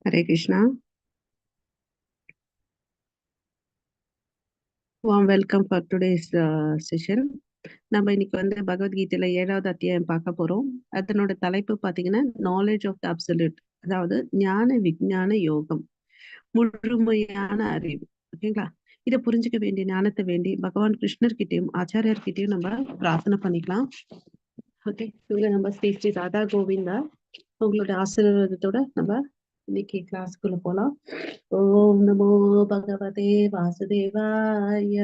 Hare Krishna. Warm welcome for today's session. நம்ம இன்னைக்கு வந்து பகவத்கீதையில 7வது அத்தியாயம் பார்க்க போறோம். அதனோட தலைப்பு பார்த்தீங்கன்னா நாலேஜ் ஆஃப் த அப்சல்யூட், அதாவது ஞான விஞ்ஞான யோகம், முழுமையான அறிவு. ஓகேங்களா? இதை புரிஞ்சுக்க வேண்டிய ஞானத்தை வேண்டி பகவான் கிருஷ்ணர்கிட்டயும் ஆச்சாரியர்கிட்டயும் நம்ம பிரார்த்தனை பண்ணிக்கலாம். ஓகே, இவங்க நம்ம ஸ்ரீ ஸ்ரீ ராதா கோவிந்தா உங்களோட ஆசீர்வாதத்தோட நம்ம இன்னைக்கு கிளாஸ்க்குள்ள போலாம். ஓம் நமோ பகவதே வாசுதேவாய.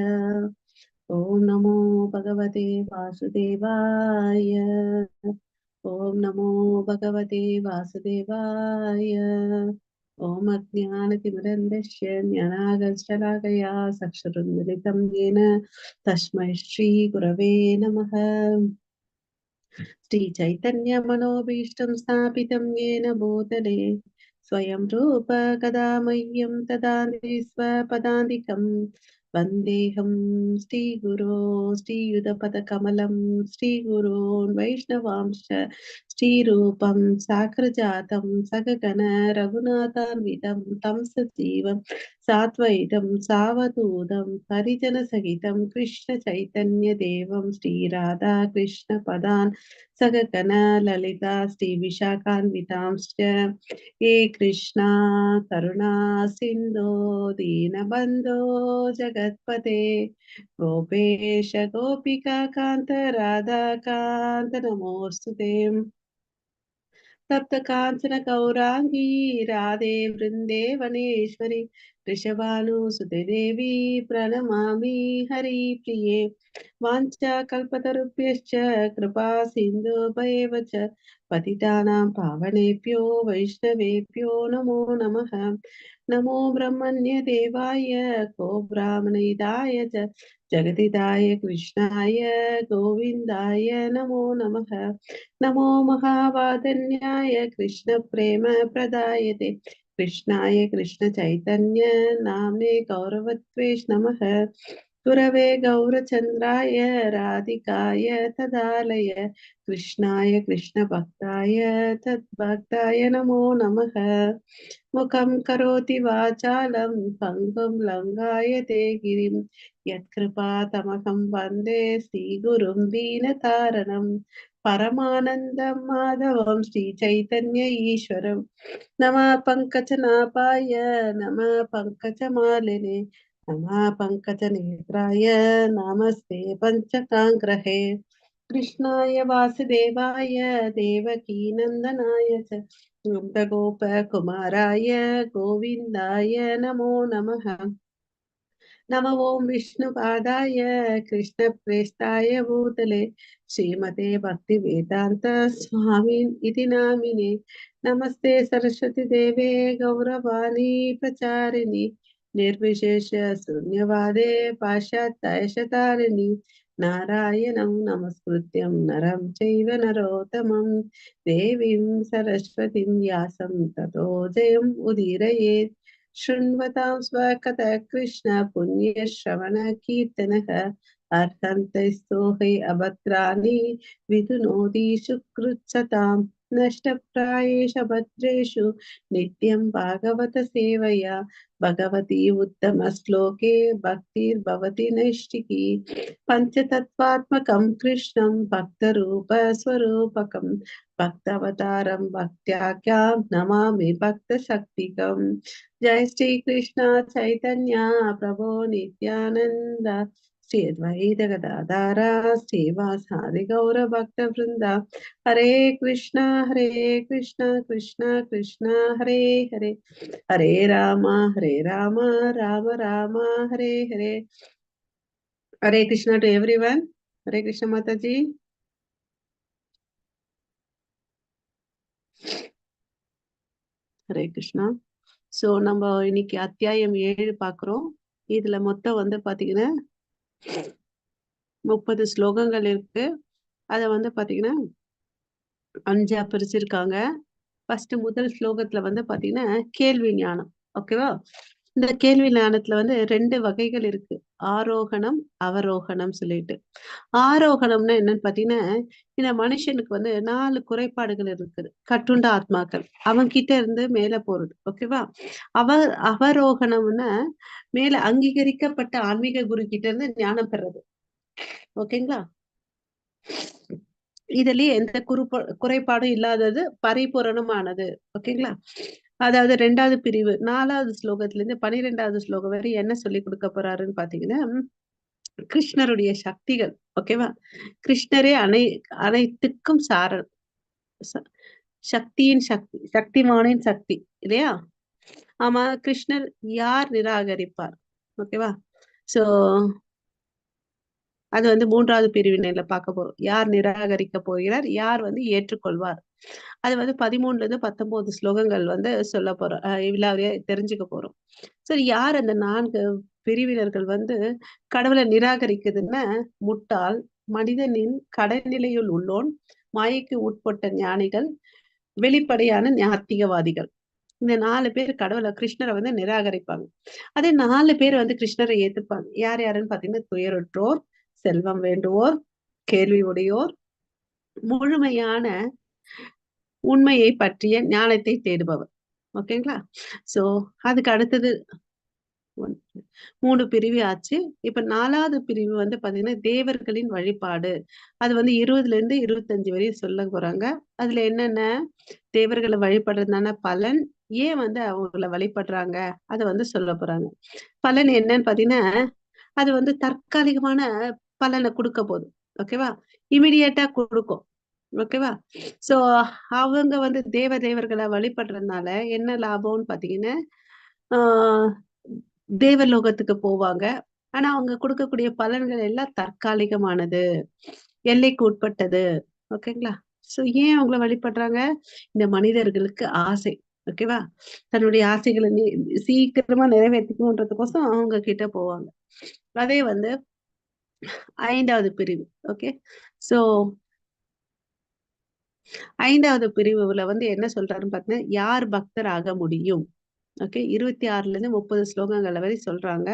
ஓம் நமோ பகவதே வாசுதேவாய. ஓம் நமோ பகவதே வாசுதேவாய. ஓம் அஜ்ஞானதிமிரந்தஸ்ய ஞானாகர்ஷலாகயா சக்ஷுருன்மிலிதம் येन तस्मै श्री गुरवे नमः. श्रीचैतन्यमनोभीष्टं स्थापितं येन भूतले स्वयं रूप कदा मह्यं ददाति स्वपदान्तिकं वन्देऽहं श्रीगुरो श्रीयुतपदकमलं श्रीगुरोन् वैष्णवांश्च श्रीरूपं साग्रजातं सगगण रघुनाथान्वितं तं सजीवं सात्वैतं सावधूतं हरिजनसहितं कृष्णचैतन्यदेवं श्रीराधा कृष्णपदान् सगगण ललिता श्रीविशाखान्वितांश्च हे कृष्णा करुणा सिन्धो दीनबन्धो जगत्पते गोपेश गोपिका कान्त राधाकान्त नमोऽस्तु ते। तप्त कांचन गौरांगी राधे वृंदे वनेश्वरी वृषभानुसुते देवी प्रणमामि हरिप्रिये। वाञ्छा कल्पतरुभ्यश्च कृपा सिन्धुभ्येव च पतितानां पावनेभ्यो वैष्णवेभ्यो नमो नमः। नमो ब्रह्मण्य देवाय गो ब्राह्मणहिताय च जगदिदाय कृष्णाय गोविन्दाय नमो नमः। नमो महावादन्याय कृष्ण प्रेम प्रदायते कृष्णाय कृष्ण चैतन्य नाम्ने गौरवत्वेष नमः। गुरवे गौरचन्द्राय राधिकाय तदालय कृष्णाय कृष्ण भक्ताय तद्भक्ताय नमो नमः। मुखं करोति वाचालं पङ्गुं लङ्घायते गिरिं यत्कृपातमहं वन्दे श्रीगुरुं दीनतारणं परमानन्दं माधवं श्रीचैतन्य ईश्वरं। नमः पङ्कजनाभाय नमः पङ्कजमालिने नमः पङ्कजनेत्राय नमस्ते पञ्चकाङ्ग्रहे। कृष्णाय वासुदेवाय देवकीनन्दनाय च गोपकुमाराय गोविन्दाय नमो नमः। नमो ओं विष्णुपादाय कृष्णप्रेष्ठाय भूतले श्रीमते भक्तिवेदान्त स्वामिन् इति नामिने। नमस्ते सरस्वती देवे गौरवाणी प्रचारिणि निर्विशेष शून्यवादे पाश्चात्यायशतारिणि। नारायणं नमस्कृत्यं नरं चैव नरोत्तमं देवीं सरस्वतीं व्यासं ततो जयम् उदीरयेत्। शृण्वतां स्वकथः कृष्ण पुण्यश्रवण कीर्तनः अर्हन्तैस्तु हि अभद्राणि विधुनोति सुकृत्सतां नष्टप्रायेष भद्रेषु नित्यं भागवत सेवया भगवती उत्तमश्लोके भक्तिर्भवति नैष्टिकी। पञ्चतत्त्वात्मकं कृष्णं भक्तरूपस्वरूपकं भक्तावतारं भक्त्याख्यां नमामि भक्तशक्तिकम्। जय श्री कृष्ण चैतन्य प्रभो नित्यानंद श्री अद्वैत गदाधर श्रीवासादि गौर भक्त वृंदा। हरे कृष्णा कृष्ण कृष्ण हरे हरे, हरे राम राम राम हरे हरे। हरे कृष्णा टू एवरीवन। हरे कृष्ण माता जी। हरे कृष्णा. ஸோ நம்ம இன்னைக்கு அத்தியாயம் 7 பார்க்குறோம். இதுல மொத்தம் வந்து பாத்தீங்கன்னா 30 ஸ்லோகங்கள் இருக்கு. அதை வந்து பாத்தீங்கன்னா 5ஆ பிரிச்சிருக்காங்க. ஃபர்ஸ்ட் முதல் ஸ்லோகத்துல வந்து பாத்தீங்கன்னா கேள்வி ஞானம். ஓகேவா? இந்த கேள்வி ஞானத்துல வந்து 2 வகைகள் இருக்கு. ஆரோகணம் அவரோகணம் சொல்லிட்டு. ஆரோகணம்னா என்னன்னு பாத்தீங்கன்னா, இந்த மனுஷனுக்கு வந்து 4 குறைபாடுகள் இருக்குது. கட்டுண்ட ஆத்மாக்கள். அவங்க கிட்ட இருந்து மேல போறது. ஓகேவா? அவரோகணம்னா மேல அங்கீகரிக்கப்பட்ட ஆன்மீக குரு கிட்ட இருந்து ஞானம் பெறது. ஓகேங்களா? இதுலயே எந்த குறைபாடும் இல்லாதது பரிபூரணமானது. ஓகேங்களா? அதாவது 2வது பிரிவு 4வது ஸ்லோகத்துல இருந்து 12வது ஸ்லோகம் வரை என்ன சொல்லிக் கொடுக்க போறாருன்னு பாத்தீங்கன்னா, கிருஷ்ணருடைய சக்திகள். ஓகேவா? கிருஷ்ணரே அனைத்துக்கும் சாரர். ச- சக்தியின் சக்தி, சக்திமானின் சக்தி இல்லையா? ஆமா, கிருஷ்ணர் யார் நிராகரிப்பார்? ஓகேவா? சோ அது வந்து 3வது பிரிவினையில பார்க்க போறோம். யார் நிராகரிக்க போகிறார்? யார் வந்து ஏற்றுக்கொள்வார்? அது வந்து 13ல இருந்து 19 ஸ்லோகங்கள் வந்து சொல்ல போறோம். இவ்ளாவரியா தெரிஞ்சுக்க போறோம். சரி, யார் அந்த 4 பிரிவினர்கள் வந்து கடவுளை நிராகரிக்குதுன்னா, முட்டாள், மனிதனின் கடைநிலையில் உள்ளோன், மாயைக்கு உட்பட்ட ஞானிகள், வெளிப்படையான நாத்திகவாதிகள். இந்த 4 பேர் கடவுளை கிருஷ்ணரை வந்து நிராகரிப்பாங்க. அதே 4 பேர் வந்து கிருஷ்ணரை ஏத்துப்பாங்க. யார் யாருன்னு பாத்தீங்கன்னா, துயருற்றோர், செல்வம் வேண்டுவோர், கேள்வி உடையோர், முழுமையான உண்மையை பற்றிய ஞானத்தை தேடுபவர். ஓகேங்களா? சோ அதுக்கு அடுத்தது 3 பிரிவு ஆச்சு. இப்ப 4வது பிரிவு வந்து பாத்தீங்கன்னா, தேவர்களின் வழிபாடு. அது வந்து 20ல இருந்து 25 வரையும் சொல்ல போறாங்க. அதுல என்னென்ன தேவர்களை வழிபடுறதுனால பலன், ஏன் வந்து அவங்கள வழிபடுறாங்க, அத வந்து சொல்ல போறாங்க. பலன் என்னன்னு பாத்தீங்கன்னா, அது வந்து தற்காலிகமான பலனை கொடுக்க போகுது. ஓகேவா? இமிடியேட்டா கொடுக்கும். ஓகேவா? சோ அவங்க வந்து தேவர்களை வழிபடுறதுனால என்ன லாபம்னு பாத்தீங்கன்னா, ஆஹ் தேவலோகத்துக்கு போவாங்க. ஆனா அவங்க கொடுக்கக்கூடிய பலன்கள் எல்லாம் தற்காலிகமானது, எல்லைக்கு உட்பட்டது. ஓகேங்களா? சோ ஏன் அவங்கள வழிபடுறாங்க? இந்த மனிதர்களுக்கு ஆசை. ஓகேவா? தன்னுடைய ஆசைகளை சீக்கிரமா நிறைவேற்றிக்கணுன்றதுக்கோசம் அவங்க கிட்ட போவாங்க. அதே வந்து 5வது பிரிவு. ஓகே. சோ 5வது பிரிவுல வந்து என்ன சொல்றாருன்னு பார்த்தீங்கன்னா, யார் பக்தர் ஆக முடியும்? ஓகே. 26ல இருந்து 30 ஸ்லோகங்கள் வரை சொல்றாங்க.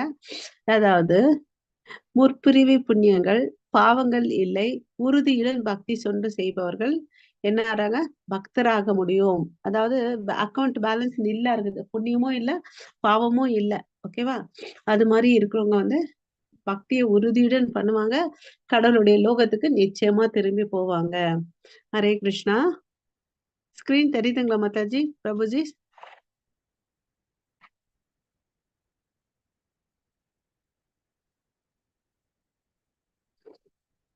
அதாவது முற்பிரிவு புண்ணியங்கள், பாவங்கள் இல்லை, உறுதியுடன் பக்தி தொண்டு செய்பவர்கள் என்ன ஆறாங்க? பக்தராக முடியும். அதாவது அக்கவுண்ட் பேலன்ஸ் நில்லா இருக்குது. புண்ணியமும் இல்ல, பாவமும் இல்ல. ஓகேவா? அது மாதிரி இருக்கிறவங்க வந்து பக்தியை உறுதியுடன் பண்ணுவாங்க. கடவுளுடைய லோகத்துக்கு நிச்சயமா திரும்பி போவாங்க. ஹரே கிருஷ்ணா. ஸ்கிரீன் தெரியுதுங்களா மாதாஜி, பிரபுஜி?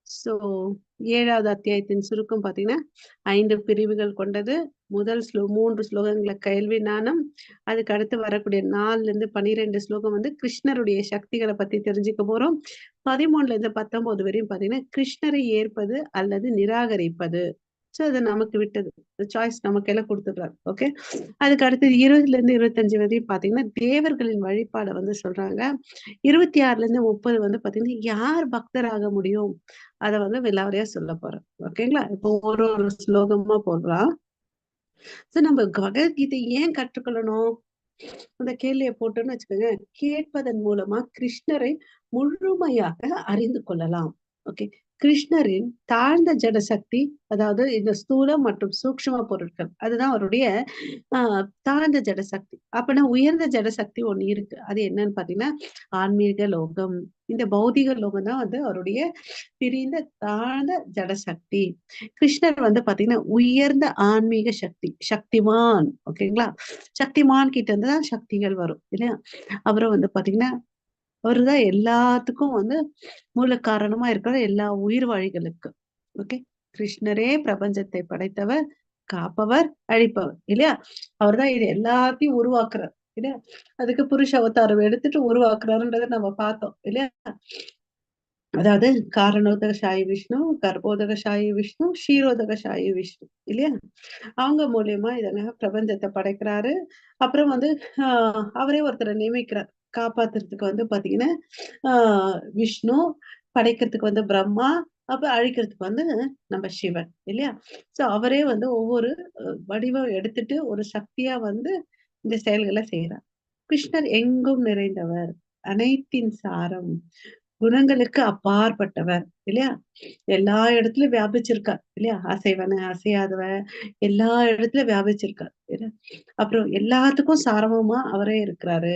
சோ 7வது அத்தியாயத்தின் சுருக்கம் பாத்தீங்கன்னா, 5 பிரிவுகள் கொண்டது. முதல் 3 ஸ்லோகங்கள கேள்வி ஞானம். அதுக்கு அடுத்து வரக்கூடிய 4ல இருந்து 12 ஸ்லோகம் வந்து கிருஷ்ணருடைய சக்திகளை பத்தி தெரிஞ்சுக்க போறோம். 13ல இருந்து 19 வரையும் பாத்தீங்கன்னா, கிருஷ்ணரை ஏற்பது அல்லது நிராகரிப்பது. சோ அது நமக்கு விட்டது. சாய்ஸ் நமக்கு எல்லாம் கொடுத்துடுறாரு. ஓகே. அதுக்கு அடுத்தது 20ல இருந்து 25 வரையும் பாத்தீங்கன்னா, தேவர்களின் வழிபாடை வந்து சொல்றாங்க. 26ல இருந்து 30 வந்து பாத்தீங்கன்னா, யார் பக்தராக முடியும், அத வந்து விலாவரியா சொல்ல போறேன். ஓகேங்களா? இப்போ ஒரு ஒரு ஸ்லோகமா போடுறான். சோ நம்ம பகவத்கீதை ஏன் கற்றுக்கொள்ளணும்? அந்த கேள்வியை போட்டோம்னு வச்சுக்கோங்க, கேட்பதன் மூலமா கிருஷ்ணரை முழுமையாக அறிந்து கொள்ளலாம். ஓகே. கிருஷ்ணரின் தாழ்ந்த ஜடசக்தி, அதாவது இந்த ஸ்தூலம் மற்றும் சூக்ஷ்ம பொருட்கள், அதுதான் அவருடைய தாழ்ந்த ஜடசக்தி. அப்பனா உயர்ந்த ஜடசக்தி ஒண்ணு இருக்கு. அது என்னன்னு பாத்தீங்கன்னா, ஆன்மீக லோகம். இந்த பௌதிக லோகம் தான் வந்து அவருடைய பிரிந்த தாழ்ந்த ஜடசக்தி. கிருஷ்ணர் வந்து பாத்தீங்கன்னா உயர்ந்த ஆன்மீக சக்தி, சக்திமான். ஓகேங்களா? சக்திமான் கிட்ட இருந்து தான் சக்திகள் வரும் இல்லையா? அப்புறம் வந்து பாத்தீங்கன்னா, அவருதான் எல்லாத்துக்கும் வந்து மூல காரணமா இருக்கிற எல்லா உயிர் வாழிகளுக்கு. ஓகே. கிருஷ்ணரே பிரபஞ்சத்தை படைத்தவர், காப்பவர், அழிப்பவர் இல்லையா? அவர்தான் இது எல்லாத்தையும் உருவாக்குறார் இல்லையா? அதுக்கு புருஷ அவதாரம் எடுத்துட்டு உருவாக்குறாருன்றதை நம்ம பார்த்தோம் இல்லையா? அதாவது காரணோதக சாயி விஷ்ணு, கர்ப்போதக சாயி விஷ்ணு, க்ஷீரோதக சாயி விஷ்ணு இல்லையா? அவங்க மூலியமா இதெல்லாம் பிரபஞ்சத்தை படைக்கிறாரு. அப்புறம் வந்து அவரே ஒருத்தரை நியமிக்கிறார். காப்பாத்துறதுக்கு வந்து பாத்தீங்கன்னா, விஷ்ணு, படைக்கிறதுக்கு வந்து பிரம்மா, அப்ப அழிக்கிறதுக்கு வந்து நம்ம சிவன் இல்லையா? சோ அவரே வந்து ஒவ்வொரு வடிவம் எடுத்துட்டு ஒரு சக்தியா வந்து இந்த செயல்களை செய்யறார். கிருஷ்ணர் எங்கும் நிறைந்தவர். அனைத்தின் சாரம், குணங்களுக்கு அப்பாற்பட்டவர் இல்லையா? எல்லா இடத்துலயும் வியாபிச்சிருக்கார் இல்லையா? அசைவன அசையாதவ எல்லா இடத்துலயும் வியாபிச்சிருக்கார் இல்லையா? அப்புறம் எல்லாத்துக்கும் சாரமுமா அவரே இருக்கிறாரு.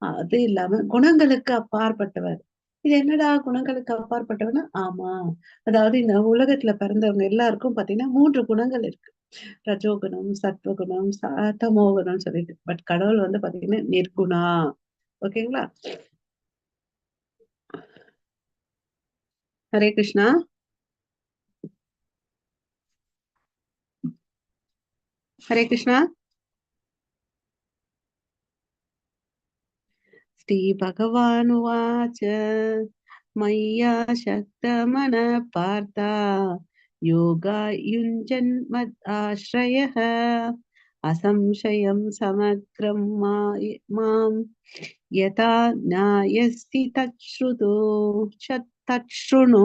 அது இல்லாம குணங்களுக்கு அப்பாற்பட்டவர். இது என்னடா குணங்களுக்கு அப்பாற்பட்டவர்னா? ஆமா. அதாவது இந்த உலகத்துல பிறந்தவங்க எல்லாருக்கும் பாத்தீங்கன்னா 3 குணங்கள் இருக்கு. ரஜோகுணம், சத்வகுணம், தமோகுணம்னு சொல்லிட்டு. பட் கடவுள் வந்து பாத்தீங்கன்னா நிர்குணா. ஓகேங்களா? ஹரே கிருஷ்ணா. ஹரே கிருஷ்ணா. श्रीभगवानुवाच मय्या शक्तमनः पार्थ योगायुञ्जन् मदाश्रयः असंशयं समग्रं मां यथा ஞாயஸ்தி தச்ருதோ தச்ருணு.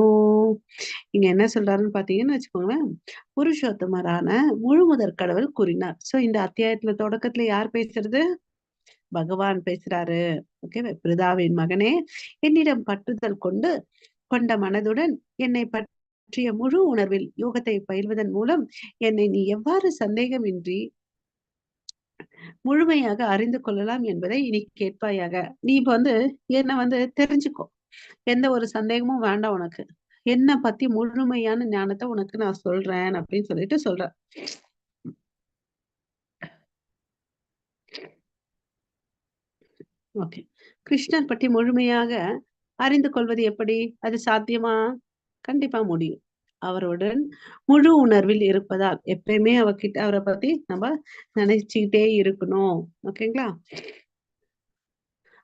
இங்க என்ன சொல்றாருன்னு பாத்தீங்கன்னு வச்சுக்கோங்களேன், புருஷோத்தமரான முழுமுதற் கடவுள் கூறினார். சோ இந்த அத்தியாயத்துல தொடக்கத்துல யார் பேசுறது? பகவான் பேசுறாரு. ஓகே, பிதாவின் மகனே, என்னிடம் பற்றுதல் கொண்ட மனதுடன் என்னை பற்றிய முழு உணர்வில் யோகத்தை பயில்வதன் மூலம் என்னை நீ எவ்வாறு சந்தேகமின்றி முழுமையாக அறிந்து கொள்ளலாம் என்பதை இனி கேட்பாயாக. நீ இப்ப வந்து என்ன வந்து தெரிஞ்சுக்கோ. எந்த ஒரு சந்தேகமும் வேண்டாம் உனக்கு. என்ன பத்தி முழுமையான ஞானத்தை உனக்கு நான் சொல்றேன் அப்படின்னு சொல்லிட்டு சொல்றேன். ஓகே. கிருஷ்ணர் பற்றி முழுமையாக அறிந்து கொள்வது எப்படி? அது சாத்தியமா? கண்டிப்பா முடியும். அவருடன் முழு உணர்வில் இருப்பதால் எப்பயுமே அவர்கிட்ட அவரை பத்தி நம்ம நினைச்சுக்கிட்டே இருக்கணும். ஓகேங்களா?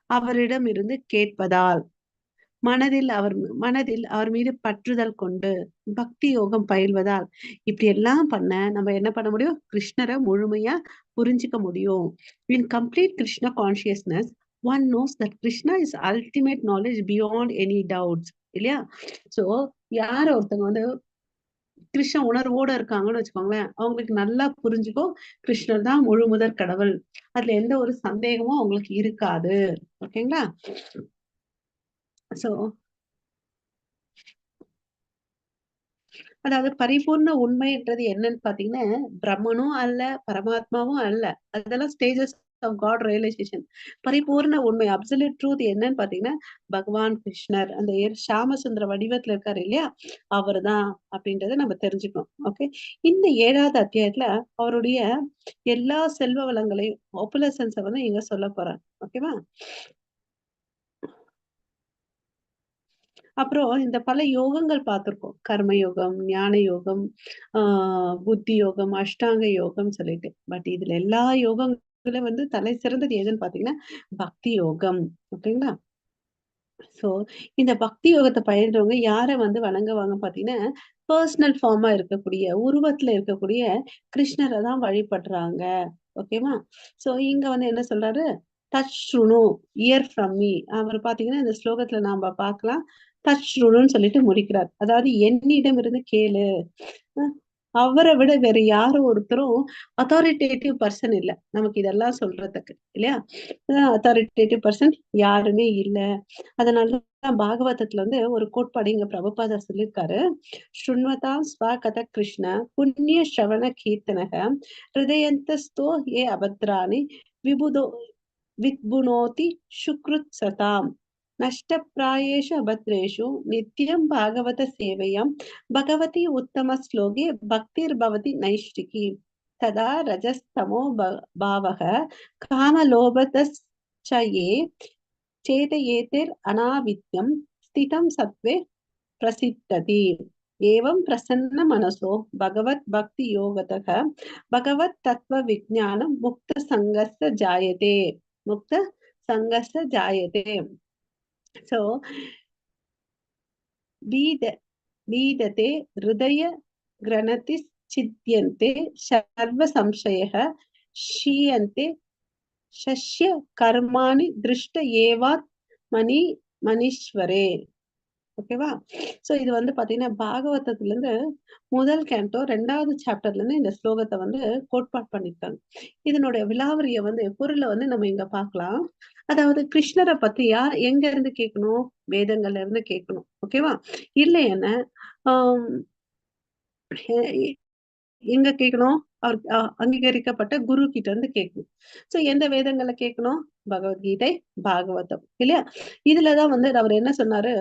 அவரிடம் இருந்து கேட்பதால் மனதில் அவர் மீது பற்றுதல் கொண்டு பக்தி யோகம் பயில்வதால் இப்படி எல்லாம் பண்ண நம்ம என்ன பண்ண முடியும்? கிருஷ்ணரை முழுமையா புரிஞ்சுக்க முடியும். இன் complete Krishna consciousness one knows that Krishna is ultimate knowledge beyond any doubts இல்லையா? சோ யார் ஒருத்தவங்க வந்து கிருஷ்ண உணர்வோட இருக்காங்கன்னு வச்சுக்கோங்களேன், அவங்களுக்கு நல்லா புரிஞ்சுக்கும் கிருஷ்ணர் தான் முழு முதற் கடவுள். அதுல எந்த ஒரு சந்தேகமும் அவங்களுக்கு இருக்காது. ஓகேங்களா? சோ அதாவது பரிபூர்ண உண்மைன்றது என்னன்னு பாத்தீங்கன்னா, பிரம்மனும் அல்ல, பரமாத்மாவும் அல்ல. அதெல்லாம் ஸ்டேஜஸ் ஆஃப் காட் ரியலைசேஷன். பரிபூர்ண உண்மை அப்சல்யூட் ட்ரூத் என்னன்னு பாத்தீங்கன்னா, பகவான் கிருஷ்ணர் அந்த ஷாமசுந்தர வடிவத்துல இருக்காரு இல்லையா? அவர்தான் அப்படின்றத நம்ம தெரிஞ்சுக்கணும். ஓகே. இந்த 7வது அத்தியாயத்துல அவருடைய எல்லா செல்வ வளங்களையும் ஒப்புலசன்ஸ வந்து இங்க சொல்ல போறார். ஓகேவா? அப்புறம் இந்த பல யோகங்கள் பார்த்திருக்கோம். கர்ம யோகம், ஞான யோகம், புத்தி யோகம், அஷ்டாங்க யோகம் சொல்லிட்டு. பட் இதுல எல்லா யோகங்களும் வந்து தலை சிறந்தது எதுன்னு பாத்தீங்கன்னா, பக்தி யோகம். ஓகேங்களா? சோ இந்த பக்தி யோகத்தை பயின்றவங்க யார வந்து வணங்குவாங்க பாத்தீங்கன்னா, பர்சனல் ஃபார்மா இருக்கக்கூடிய, உருவத்துல இருக்கக்கூடிய கிருஷ்ணரை தான் வழிபடுறாங்க. ஓகேவா? சோ இங்க வந்து என்ன சொல்றாரு? டச் ஷ்ருணு, ஹியர் ஃப்ரம் மீ. அவர் பாத்தீங்கன்னா, இந்த ஸ்லோகத்துல நாம பார்க்கலாம். டச் ஷ்ருணுன்னு சொல்லிட்டு முடிக்கிறார். அதாவது என்னிடம் இருந்து கேளு. அ அவரை விட வேற யாரும் ஒருத்தரும் அத்தாரிட்டேட்டிவ் பர்சன் இல்ல. நமக்கு இதெல்லாம் சொல்றதுக்கு இல்லையா? அத்தாரிட்டேட்டிவ் பர்சன் யாருமே இல்ல. அதனாலதான் பாகவதத்துல வந்து ஒரு கோட்பாடு இங்க பிரபுபாதர் சொல்லியிருக்காரு. ஸ்ருண்வதா ஸ்வகத கிருஷ்ண புண்ணிய ஸ்ரவண கீர்த்தனக ஹிருதயந்தஸ்தோ ஏ அபத்ராணி விபுதோ வித்புனோதி சுக்ருத் சதாம் நஷ்டப்பிராயேஷு அபத்ரேஷு நித்யம் பாகவத சேவையம் பகவதி உத்தம ஸ்லோகே பக்திர் பவதி நைஷ்டிகி ததா ரஜஸ்தமோ பாவக காமலோபதஸ்சயே சேதயேதிர் அநாவித்யம் ஸ்திதம் சத்வே பிரசித்ததி एवं प्रसन्न मनसो भगवत भक्ति योगतः भगवत तत्व विज्ञान मुक्त संगस्य जायते मुक्त संगस्य जायते. So बीदते हृदय ग्रनति चिद्यन्ते सर्व संशयः क्षीयन्ते शस्य कर्माणि दृष्ट एवात् मनी मनीश्वरे. ஓகேவா? சோ இது வந்து பாத்தீங்கன்னா பாகவதத்துல இருந்து முதல் கேண்டோ 2வது சாப்டர்ல இருந்து இந்த ஸ்லோகத்தை வந்து கோட்பாடு பண்ணிருக்காங்க. இதனுடைய விலாவரிய வந்து பொருளை வந்து நம்ம இங்க பார்க்கலாம். அதாவது கிருஷ்ணரை பத்தி யார் எங்க இருந்து கேட்கணும்? வேதங்கள்ல இருந்து கேட்கணும். ஓகேவா? இல்லைன்னா ஆஹ் எங்க கேட்கணும்? அவர் அங்கீகரிக்கப்பட்ட குரு கிட்ட இருந்து கேட்கணும். சோ எந்த வேதங்களை கேட்கணும்? பகவத்கீதை, பாகவதம் இல்லையா? இதுலதான் வந்து அவர் என்ன சொன்னாரு?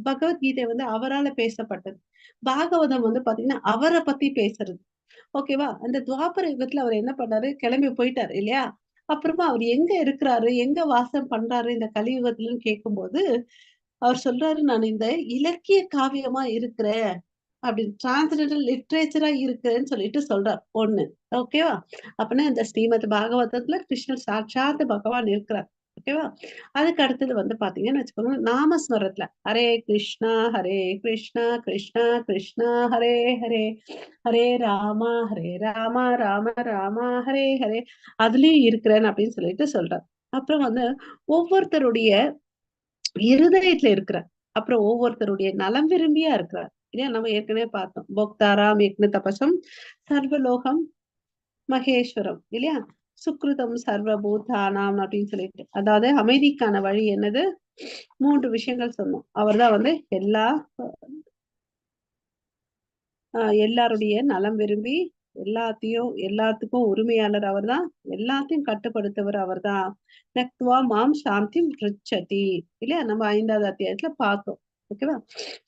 பகவத்கீதை வந்து அவரால பேசப்பட்டது. பாகவதம் வந்து பாத்தீங்கன்னா அவரை பத்தி பேசுறது. ஓகேவா? அந்த துவாபர யுகத்துல அவர் என்ன பண்ணாரு? கிளம்பி போயிட்டாரு இல்லையா? அப்புறமா அவர் எங்க இருக்கிறாரு, எங்க வாசம் பண்றாரு இந்த கலியுகத்துலன்னு கேட்கும்போது அவர் சொல்றாரு, நான் இந்த இலக்கிய காவியமா இருக்கிறேன் அப்படின்னு, டிரான்ஸ்லேட்டர் லிட்ரேச்சரா இருக்குன்னு சொல்லிட்டு சொல்றார் ஒண்ணு. ஓகேவா? அப்படின்னா இந்த ஸ்ரீமத் பாகவதத்துல கிருஷ்ணர் சாட்சாத் பகவான் இருக்கிறார். ஓகேவா? அதுக்கு அடுத்தது வந்து பாத்தீங்கன்னு வச்சுக்கோங்க, நாமஸ்மரத்துல ஹரே கிருஷ்ணா கிருஷ்ணா கிருஷ்ணா ஹரே ஹரே, ஹரே ராமா ராம ராமா ஹரே ஹரே, அதுலயும் இருக்கிறேன் அப்படின்னு சொல்லிட்டு சொல்றார். அப்புறம் வந்து ஒவ்வொருத்தருடைய இருதயத்துல இருக்கிறார். அப்புறம் ஒவ்வொருத்தருடைய நலம் விரும்பியா இருக்கிறார். இல்லையா? நம்ம ஏற்கனவே பார்த்தோம். போக்தாராம் யக்ன தபசம் சர்வலோகம் மகேஸ்வரம் இல்லையா? சுக்ருதம் சர்வபூதானாம் அப்படின்னு சொல்லிட்டு, அதாவது அமைதிக்கான வழி என்னது? 3 விஷயங்கள் சொன்னோம். அவர்தான் வந்து எல்லாருடைய நலம் விரும்பி எல்லாத்துக்கும் உரிமையாளர் அவர்தான். எல்லாத்தையும் கட்டுப்படுத்தவர் அவர்தான். நக்துவா மாம் சாந்தி ரிச்சதி இல்லையா? நம்ம 5வது அத்தியாயத்துல பார்த்தோம். ஓகேவா?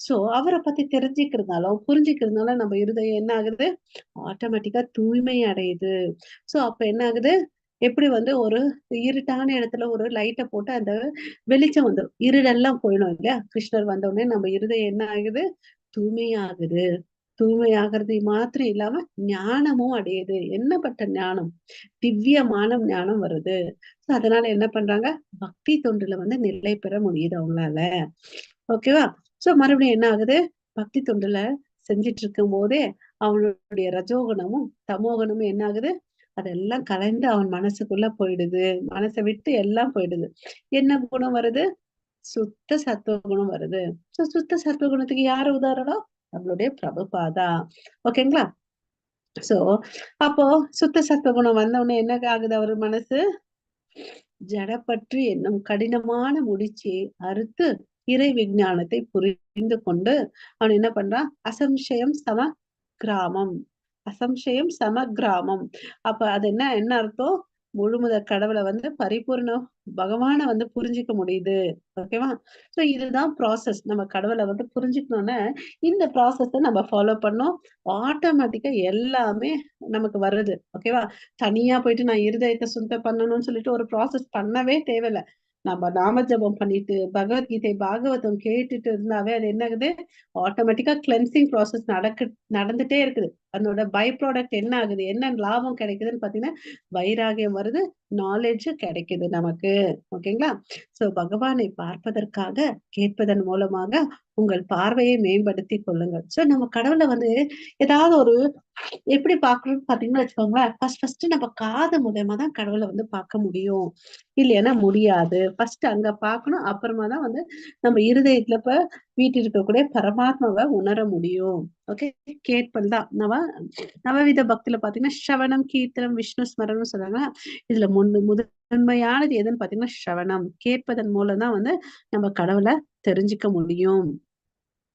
சோ அவரை பத்தி தெரிஞ்சுக்கிறதுனாலும் புரிஞ்சுக்கிறதுனால நம்ம இருதயம் என்ன ஆகுது? ஆட்டோமேட்டிக்கா தூய்மை அடையுது. சோ அப்ப என்ன ஆகுது? எப்படி வந்து ஒரு இருட்டான இடத்துல ஒரு லைட்டை போட்டு அந்த வெளிச்சம் வந்துடும், இருடெல்லாம் போயிடும் இல்லையா? கிருஷ்ணர் வந்த உடனே நம்ம இருதயம் என்ன ஆகுது? தூய்மையாகுது. தூய்மையாகிறது மாத்திரம் இல்லாம ஞானமும் அடையுது. என்னப்பட்ட ஞானம்? திவ்யமான ஞானம் வருது. அதனால என்ன பண்றாங்க? பக்தி தொண்டுல வந்து நிலை பெற முடியுது அவங்களால. ஓகேவா? சோ மறுபடியும் என்ன ஆகுது? பக்தி தொண்டுல செஞ்சிட்டு இருக்கும் போதே அவனுடைய ரஜோகுணமும் தமோகுணமும் என்ன ஆகுது? அதெல்லாம் கலந்து அவன் மனசுக்குள்ள போயிடுது. மனசை விட்டு எல்லாம் போயிடுது. என்ன குணம் வருது? சுத்த சத்துவகுணம் வருது. சுத்த சத்துவகுணத்துக்கு யாரு உதாரணம்? நம்மளுடைய பிரபுபாதா. ஓகேங்களா? சோ அப்போ சுத்த சத்துவகுணம் வந்த உடனே என்ன ஆகுது? அவர் மனசு ஜடப்பற்று என்னும் கடினமான முடிச்சியை அறுத்து இறை விஞ்ஞானத்தை புரிந்து கொண்டு அவன் என்ன பண்றான்? அசம்சயம் சம கிராமம். அசம்சயம் சம கிராமம். அப்ப அது என்ன அர்த்தம்? முழுமுதற் கடவுளை வந்து பரிபூர்ண பகவானை வந்து புரிஞ்சுக்க முடியுது. ஓகேவா? சோ இதுதான் ப்ராசஸ். நம்ம கடவுளை வந்து புரிஞ்சுக்கணும்னா இந்த ப்ராசஸ் நம்ம ஃபாலோ பண்ணோம். ஆட்டோமேட்டிக்கா எல்லாமே நமக்கு வருது. ஓகேவா? தனியா போயிட்டு நான் இருதயத்தை சுத்தம் பண்ணணும்னு சொல்லிட்டு ஒரு ப்ராசஸ் பண்ணவே தேவையில்ல. நம்ம நாம ஜபம் பண்ணிட்டு பகவத்கீதை பாகவதம் கேட்டுட்டு இருந்தாவே அது என்ன ஆகுது? ஆட்டோமேட்டிக்கா கிளென்சிங் ப்ராசஸ் நடந்துட்டே இருக்குது. அதனோட பை ப்ராடக்ட் என்ன ஆகுது? என்ன லாபம் கிடைக்குதுன்னு பாத்தீங்கன்னா வைராகியம் வருது, நாலேஜ் கிடைக்குது நமக்கு. ஓகேங்களா? சோ பகவானை பார்ப்பதற்காக கேட்பதன் மூலமாக உங்கள் பார்வையை மேம்படுத்தி கொள்ளுங்கள். சோ நம்ம கடவுளை வந்து ஏதாவது ஒரு எப்படி பாக்கணும்னு பாத்தீங்கன்னா வச்சுக்கோங்களேன், ஃபர்ஸ்ட் நம்ம காது மூலியமா தான் கடவுளை வந்து பார்க்க முடியும். இல்லைன்னா முடியாது. ஃபர்ஸ்ட் அங்க பார்க்கணும். அப்புறமா தான் வந்து நம்ம இருதயத்துல வீட்டு இருக்கக்கூடிய பரமாத்மாவை உணர முடியும். ஓகே? கேட்பல் தான் நவவித பக்தியில பாத்தீங்கன்னா ஸ்ரவணம், கீர்த்தனம், விஷ்ணு ஸ்மரணம் சொல்றாங்க. இதுல முதன்மையானது எதுன்னு பாத்தீங்கன்னா ஸ்ரவணம். கேட்பதன் மூலம் தான் வந்து நம்ம கடவுளை தெரிஞ்சுக்க முடியும்.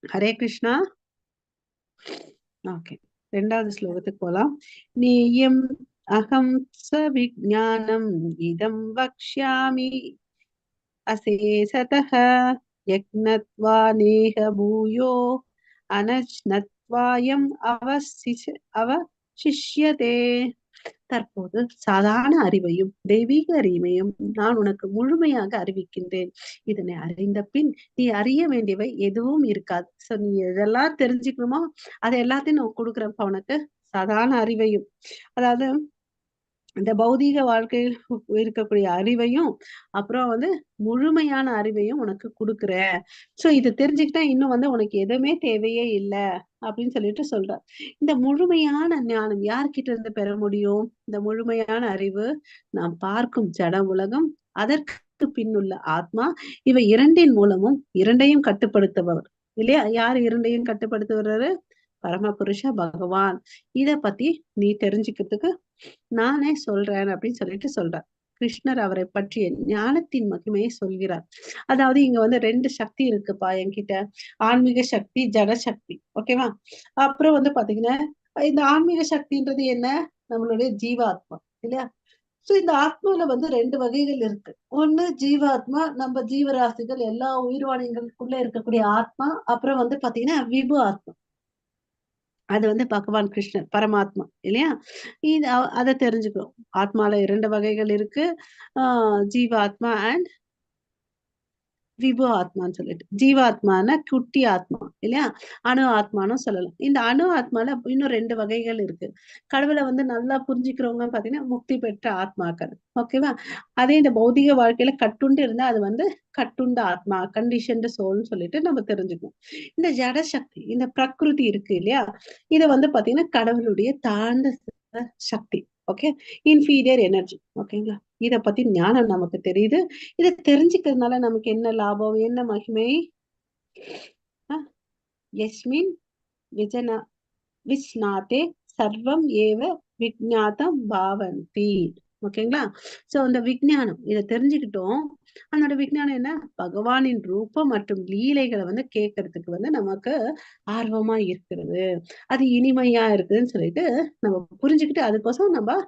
ஹரே கிருஷ்ணா. ஓகே, 2வது ஸ்லோகத்துக்கு போலாம். நேயம் அகம் சவிஜானம் இதம் வக்ஷ்யாமி அசேசதः யக்னத்வா நேஹ பூயோ அனஜ்னத்வாயம் அவசிஷ்யதே. தற்போது சாதாரண அறிவையும் தெய்வீக அறிவையும் நான் உனக்கு முழுமையாக அறிவிக்கின்றேன். இதனை அறிந்த பின் நீ அறிய வேண்டியவை எதுவும் இருக்காது. சோ நீ எதெல்லாம் தெரிஞ்சுக்கணுமோ அதை எல்லாத்தையும் நான் கொடுக்குறேன்ப்பா உனக்கு. சாதாரண அறிவையும், அதாவது இந்த பௌதீக வாழ்க்கையில் இருக்கக்கூடிய அறிவையும் அப்புறம் வந்து முழுமையான அறிவையும் உனக்கு கொடுக்குறேன். சோ இதை தெரிஞ்சுக்கிட்டா இன்னும் வந்து உனக்கு எதுவுமே தேவையே இல்லை அப்படின்னு சொல்லிட்டு சொல்றார். இந்த முழுமையான ஞானம் யார்கிட்ட இருந்து பெற முடியும்? இந்த முழுமையான அறிவு நாம் பார்க்கும் ஜட உலகம், அதற்கு பின்னுள்ள ஆத்மா, இவை இரண்டின் மூலமும் இரண்டையும் கட்டுப்படுத்துபவர் இல்லையா? யார் இரண்டையும் கட்டுப்படுத்துவாரு? பரமபுருஷ பகவான். இத பத்தி நீ தெரிஞ்சுக்கிறதுக்கு நானே சொல்றேன் அப்படின்னு சொல்லிட்டு சொல்றேன். கிருஷ்ணர் அவரை பற்றிய ஞானத்தின் மகிமையை சொல்கிறார். அதாவது இங்க வந்து 2 சக்தி இருக்குப்பா என்கிட்ட. ஆன்மீக சக்தி, ஜட சக்தி. ஓகேவா? அப்புறம் வந்து பாத்தீங்கன்னா, இந்த ஆன்மீக சக்தின்றது என்ன? நம்மளுடைய ஜீவாத்மா இல்லையா? சோ இந்த ஆத்மால வந்து 2 வகைகள் இருக்கு. ஒண்ணு ஜீவாத்மா, நம்ம ஜீவராசிகள் எல்லா உயிர்வாணிகளுக்குள்ள இருக்கக்கூடிய ஆத்மா. அப்புறம் வந்து பாத்தீங்கன்னா விபு ஆத்மா. அது வந்து பகவான் கிருஷ்ணர் பரமாத்மா இல்லையா? இது அத தெரிஞ்சுக்கிறோம். ஆத்மால 2 வகைகள் இருக்கு. ஜீவாத்மா அண்ட் விபு ஆத்மான்னு சொல்லிட்டு. ஜீவாத்மான்னா குட்டி ஆத்மா இல்லையா? அணு ஆத்மான்னு சொல்லலாம். இந்த அணு ஆத்மால இன்னும் 2 வகைகள் இருக்கு. கடவுள வந்து நல்லா புரிஞ்சுக்கிறவங்க பார்த்தீங்கன்னா, முக்தி பெற்ற ஆத்மாக்கள். ஓகேவா? அதே இந்த பௌதிக வாழ்க்கையில கட்டுண்டு இருந்தா அது வந்து கட்டுண்ட ஆத்மா, கண்டிஷன்டு சோல்ன்னு சொல்லிட்டு நம்ம தெரிஞ்சுக்கணும். இந்த ஜட சக்தி, இந்த பிரகிருதி இருக்கு இல்லையா? இத வந்து பார்த்தீங்கன்னா, கடவுளுடைய தாழ்ந்த சக்தி. ஓகே. Inferior energy. ஓகேங்களா? இத பத்தி ஞானம் நமக்கு தெரியுது. இத தெரிஞ்சுக்கிறதுனால நமக்கு என்ன லாபம்? என்ன மகிமை? யஸ்மின் விஜனா விஸ்நாதே சர்வம் ஏவ விஜ்ஞாதம் பாவந்தி. ஓகேங்களா? சோ அந்த விஞ்ஞானம் இத தெரிஞ்சுக்கிட்டோம். அதனோட விஞ்ஞானம் என்ன? பகவானின் ரூபம் மற்றும் லீலைகளை வந்து கேட்கறதுக்கு வந்து நமக்கு ஆர்வமா இருக்கிறது. அது இனிமையா இருக்குதுன்னு சொல்லிட்டு நம்ம புரிஞ்சுக்கிட்டு அதுக்கோசம் நம்ம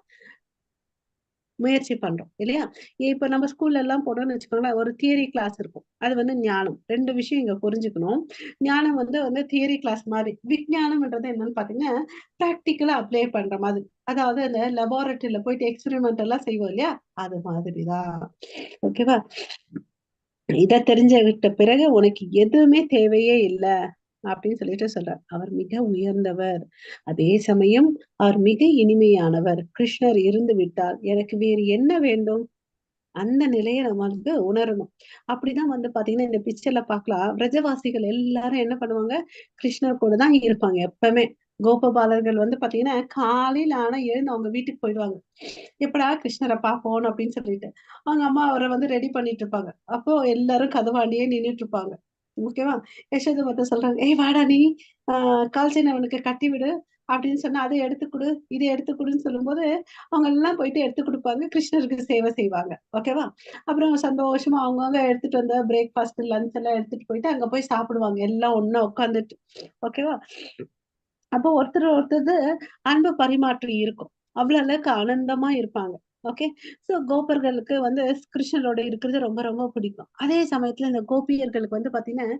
முயற்சி பண்றோம் இல்லையா? இப்ப நம்ம ஸ்கூல்ல எல்லாம் போனோம்னு வச்சுக்கோங்களேன், ஒரு தியரி கிளாஸ் இருக்கும். அது வந்து ஞானம். 2 விஷயம் இங்க புரிஞ்சுக்கணும். ஞானம் வந்து தியரி கிளாஸ் மாரி. விஞ்ஞானம்ன்றது என்னன்னு பார்த்தீங்கன்னா, பிராக்டிகலா அப்ளை பண்ற மாதிரி. அதாவது அந்த லெபார்ட்டரியில போயிட்டு எக்ஸ்பெரிமெண்ட் எல்லாம் செய்வோம் இல்லையா? அது மாதிரி தான். ஓகேவா? இத தெரிஞ்சுகிட்ட பிறகு உனக்கு எதுவுமே தேவையே இல்ல. அப்படின்னு சொல்லிட்டு சொல்றார். அவர் மிக உயர்ந்தவர். அதே சமயம் அவர் மிக இனிமையானவர். கிருஷ்ணர் இருந்து விட்டால் எனக்கு வேறு என்ன வேண்டும்? அந்த நிலையை நம்ம வந்து உணரணும். அப்படிதான் வந்து பாத்தீங்கன்னா இந்த பிக்சர்ல பார்க்கலாம். பிரஜவாசிகள் எல்லாரும் என்ன பண்ணுவாங்க? கிருஷ்ணர் கூட தான் இருப்பாங்க எப்பவுமே. கோபபாலர்கள் வந்து பாத்தீங்கன்னா காலையில ஆனா எழுந்து அவங்க வீட்டுக்கு போயிடுவாங்க. எப்படா கிருஷ்ணரை பார்ப்போம் அப்படின்னு சொல்லிட்டு அவங்க அம்மா அவரை வந்து ரெடி பண்ணிட்டு இருப்பாங்க. அப்போ எல்லாரும் கதவாண்டியே நின்னுட்டு இருப்பாங்க. ஓகேவா? யசோதை மட்டும் சொல்றாங்க, ஏய் வாடா நீ கால் செயின் அவனுக்கு கட்டி விடு அப்படின்னு சொன்னா அதை எடுத்து கொடு, இதை எடுத்து கொடுன்னு சொல்லும்போது அவங்க எல்லாம் போயிட்டு எடுத்து கொடுப்பாங்க. கிருஷ்ணருக்கு சேவை செய்வாங்க. ஓகேவா? அப்புறம் சந்தோஷமா அவங்கவங்க எடுத்துட்டு வந்த பிரேக்ஃபாஸ்ட் லஞ்ச் எல்லாம் எடுத்துட்டு போயிட்டு அங்க போய் சாப்பிடுவாங்க எல்லாம் ஒண்ணா உட்காந்துட்டு. ஓகேவா? அப்போ ஒருத்தர் ஒருத்தர் அன்பு பரிமாற்றம் இருக்கும். அவ்வளவு அளவுக்கு ஆனந்தமா இருப்பாங்க. ஓகே. சோ கோபர்களுக்கு வந்து கிருஷ்ணரோட இருக்கிறது ரொம்ப ரொம்ப பிடிக்கும். அதே சமயத்துல இந்த கோபியர்களுக்கு வந்து பாத்தீங்கன்னா,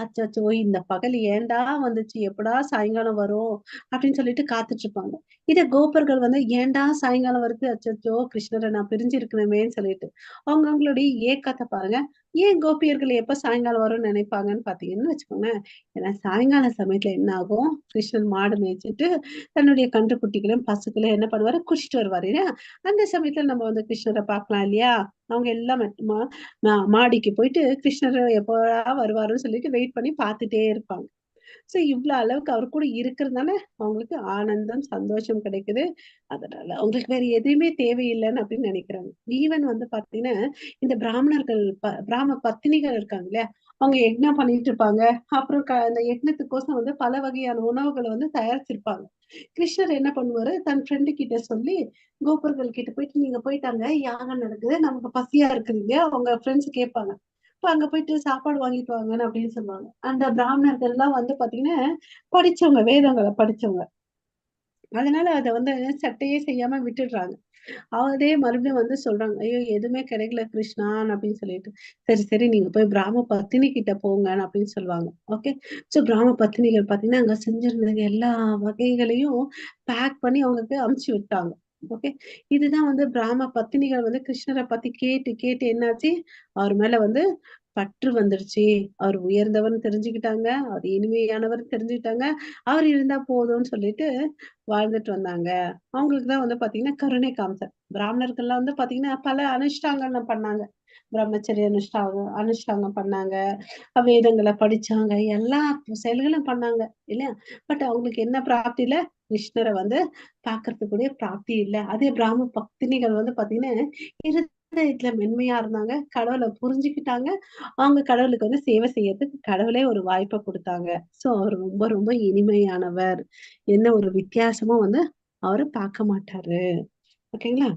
அச்சச்சோ இந்த பகல் ஏன்டா வந்துச்சு? எப்படா சாயங்காலம் வரும்? அப்படின்னு சொல்லிட்டு காத்துட்டு இருப்பாங்க. இதே கோபர்கள் வந்து ஏன்டா சாயங்காலம் வருது? அச்சச்சோ கிருஷ்ணரை நான் பிரிஞ்சிருக்கணுமேன்னு சொல்லிட்டு. அவங்களுடைய ஏக்கத்தை பாருங்க. ஏன் கோபியர்கள் எப்ப சாயங்காலம் வரும்னு நினைப்பாங்கன்னு பாத்தீங்கன்னு வச்சுக்கோங்களேன். ஏன்னா சாயங்கால சமயத்துல என்ன ஆகும்? கிருஷ்ணன் மாடு மேய்ச்சிட்டு தன்னுடைய கன்றுக்குட்டிகளையும் பசுக்களையும் என்ன பண்ணுவாரு? கூட்டிட்டு வருவாரு இல்லையா? அந்த சமயத்துல நம்ம வந்து கிருஷ்ணரை பார்க்கலாம் இல்லையா? அவங்க எல்லாம் மாடிக்கு போயிட்டு கிருஷ்ணர் எப்படா வருவாருன்னு சொல்லிட்டு வெயிட் பண்ணி பார்த்துட்டே இருப்பாங்க. சோ இவ்வளவு அளவுக்கு அவர் கூட இருக்கிறதுனால அவங்களுக்கு ஆனந்தம், சந்தோஷம் கிடைக்குது. அதனால அவங்களுக்கு வேற எதுவுமே தேவையில்லைன்னு அப்படின்னு நினைக்கிறாங்க. ஈவன் வந்து பாத்தீங்கன்னா இந்த பிராமணர்கள் பிராம பத்தினிகள் இருக்காங்க இல்லையா? அவங்க யக்ஞம் பண்ணிட்டு இருப்பாங்க. அப்புறம் அந்த யக்ஞத்துக்கோசம் வந்து பல வகையான உணவுகளை வந்து தயாரிச்சிருப்பாங்க. கிருஷ்ணர் என்ன பண்ணுவாரு? தன் ஃப்ரெண்டு கிட்ட சொல்லி கோபர்கள் கிட்ட போயிட்டு நீங்க போயிட்டாங்க யாகம் நடக்குது நமக்கு பசியா இருக்குது இல்லையா? அவங்க ஃப்ரெண்ட்ஸ் கேட்பாங்க. இப்ப அங்க போயிட்டு சாப்பாடு வாங்கிட்டு வாங்கன்னு அப்படின்னு சொல்லுவாங்க. அந்த பிராமணர்கள் எல்லாம் வந்து பாத்தீங்கன்னா படிச்சவங்க, வேதங்களை படிச்சவங்க. அதனால அத வந்து சட்டையே செய்யாம விட்டுடுறாங்க. அதே மறுபடியும் வந்து சொல்றாங்க, ஐயோ எதுவுமே கிடைக்கல கிருஷ்ணான்னு அப்படின்னு சொல்லிட்டு. சரி சரி நீங்க போய் பிராம பத்தினி கிட்ட போங்கன்னு அப்படின்னு சொல்லுவாங்க. ஓகே. சோ பிராம பத்தினிகள் பாத்தீங்கன்னா அங்க செஞ்சிருந்த எல்லா வகைகளையும் பேக் பண்ணி அவங்களுக்கு அமுச்சு விட்டாங்க. ஓகே. இதுதான் வந்து பிராம பத்தினிகள் வந்து கிருஷ்ணரை பத்தி கேட்டு கேட்டு என்னாச்சு? அவர் மேல வந்து பற்று வந்துருச்சு. அவர் உயர்ந்தவர்ன்னு தெரிஞ்சுக்கிட்டாங்க. அவர் இனிமையானவர் தெரிஞ்சுக்கிட்டாங்க. அவர் இருந்தா போதும்னு சொல்லிட்டு வாழ்ந்துட்டு வந்தாங்க. அவங்களுக்கு தான் வந்து பாத்தீங்கன்னா கருணை காமிச்சார். பிராமணர்கள்லாம் வந்து பாத்தீங்கன்னா பல அனுஷ்டாங்கள்லாம் பண்ணாங்க. பிரம்மச்சரிய அனுஷ்டாங்கம் பண்ணாங்க. வேதங்களை படிச்சாங்க. எல்லா செயல்களும் பண்ணாங்க இல்லையா? பட் அவங்களுக்கு என்ன பிராப்தி இல்ல? கிருஷ்ணரை வந்து பாக்குறதுக்குரிய பிராப்தி இல்ல. அதே பிராம பக்தினிகள் வந்து பாத்தீங்கன்னா இருதயத்துல மென்மையா இருந்தாங்க. கடவுளை புரிஞ்சுக்கிட்டாங்க. அவங்க கடவுளுக்கு வந்து சேவை செய்யறதுக்கு கடவுளே ஒரு வாய்ப்பை கொடுத்தாங்க. சோ அவர் ரொம்ப ரொம்ப இனிமையானவர். என்ன ஒரு வித்தியாசமும் வந்து அவரு பார்க்க மாட்டாரு. ஓகேங்களா?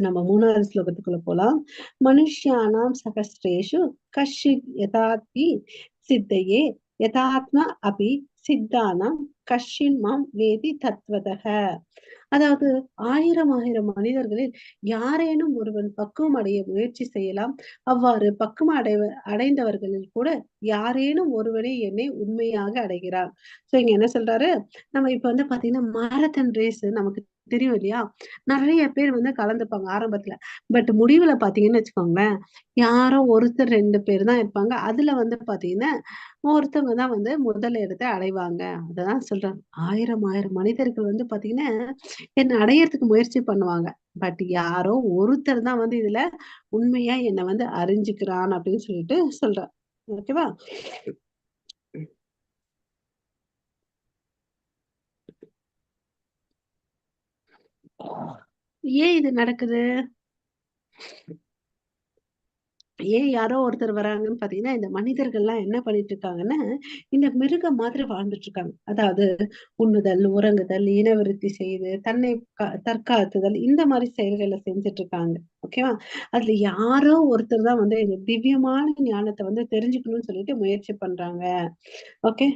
நம்ம 3வது ஸ்லோகத்துக்குள்ள போலாம். மனுஷ்யானாம் சகஸ்ரேஷு கஷ்டித் யதாத்வி சித்தையே யதாத்மா அபி சித்தானாம் கஷ்டின் மாம் வேதி தத்வதக. அதாவது 1000 மனிதர்களில் யாரேனும் ஒருவன் பக்குவம் அடைய முயற்சி செய்யலாம். அவ்வாறு பக்குவம் அடைந்தவர்களில் கூட யாரேனும் ஒருவனே என்னை உண்மையாக அடைகிறான். சோ இங்க என்ன சொல்றாரு, நம்ம இப்ப வந்து பாத்தீங்கன்னா மாரத்தான் ரேஸ் நமக்கு தெரியும் இல்லையா? நிறைய பேர் வந்து கலந்துப்பாங்க ஆரம்பத்துல. பட் முடிவுல பாத்தீங்கன்னு வச்சுக்கோங்களேன், யாரோ ஒருத்தர் 2 பேர் தான் இருப்பாங்க. அதுல வந்து பாத்தீங்கன்னா ஒருத்தவங்க தான் வந்து முதல் இடத்தை அடைவாங்க. அததான் சொல்றாங்க. 1000 மனிதர்கள் வந்து பாத்தீங்கன்னா என்ன அடையறதுக்கு முயற்சி பண்ணுவாங்க. பட் யாரோ ஒருத்தர் தான் வந்து இதுல உண்மையா என்ன வந்து அறிஞ்சுக்கிறான் அப்படின்னு சொல்லிட்டு சொல்றார். ஓகேவா? ஏன் இது நடக்குது? ஏன் யாரோ ஒருத்தர் வராங்கன்னு பாத்தீங்கன்னா, இந்த மனிதர்கள்லாம் என்ன பண்ணிட்டு இருக்காங்கன்னா, இந்த மிருகம் மாதிரி வாழ்ந்துட்டு இருக்காங்க. அதாவது உண்ணுதல், உறங்குதல், இனவிருத்தி செய்து, தன்னை தற்காத்துதல் இந்த மாரி செயல்கள செஞ்சுட்டு இருக்காங்க. ஓகேவா? அதுல யாரோ ஒருத்தர் தான் வந்து இந்த திவ்யமான ஞானத்த வந்து தெரிஞ்சுக்கணும்னு சொல்லிட்டு முயற்சி பண்றாங்க. ஓகே.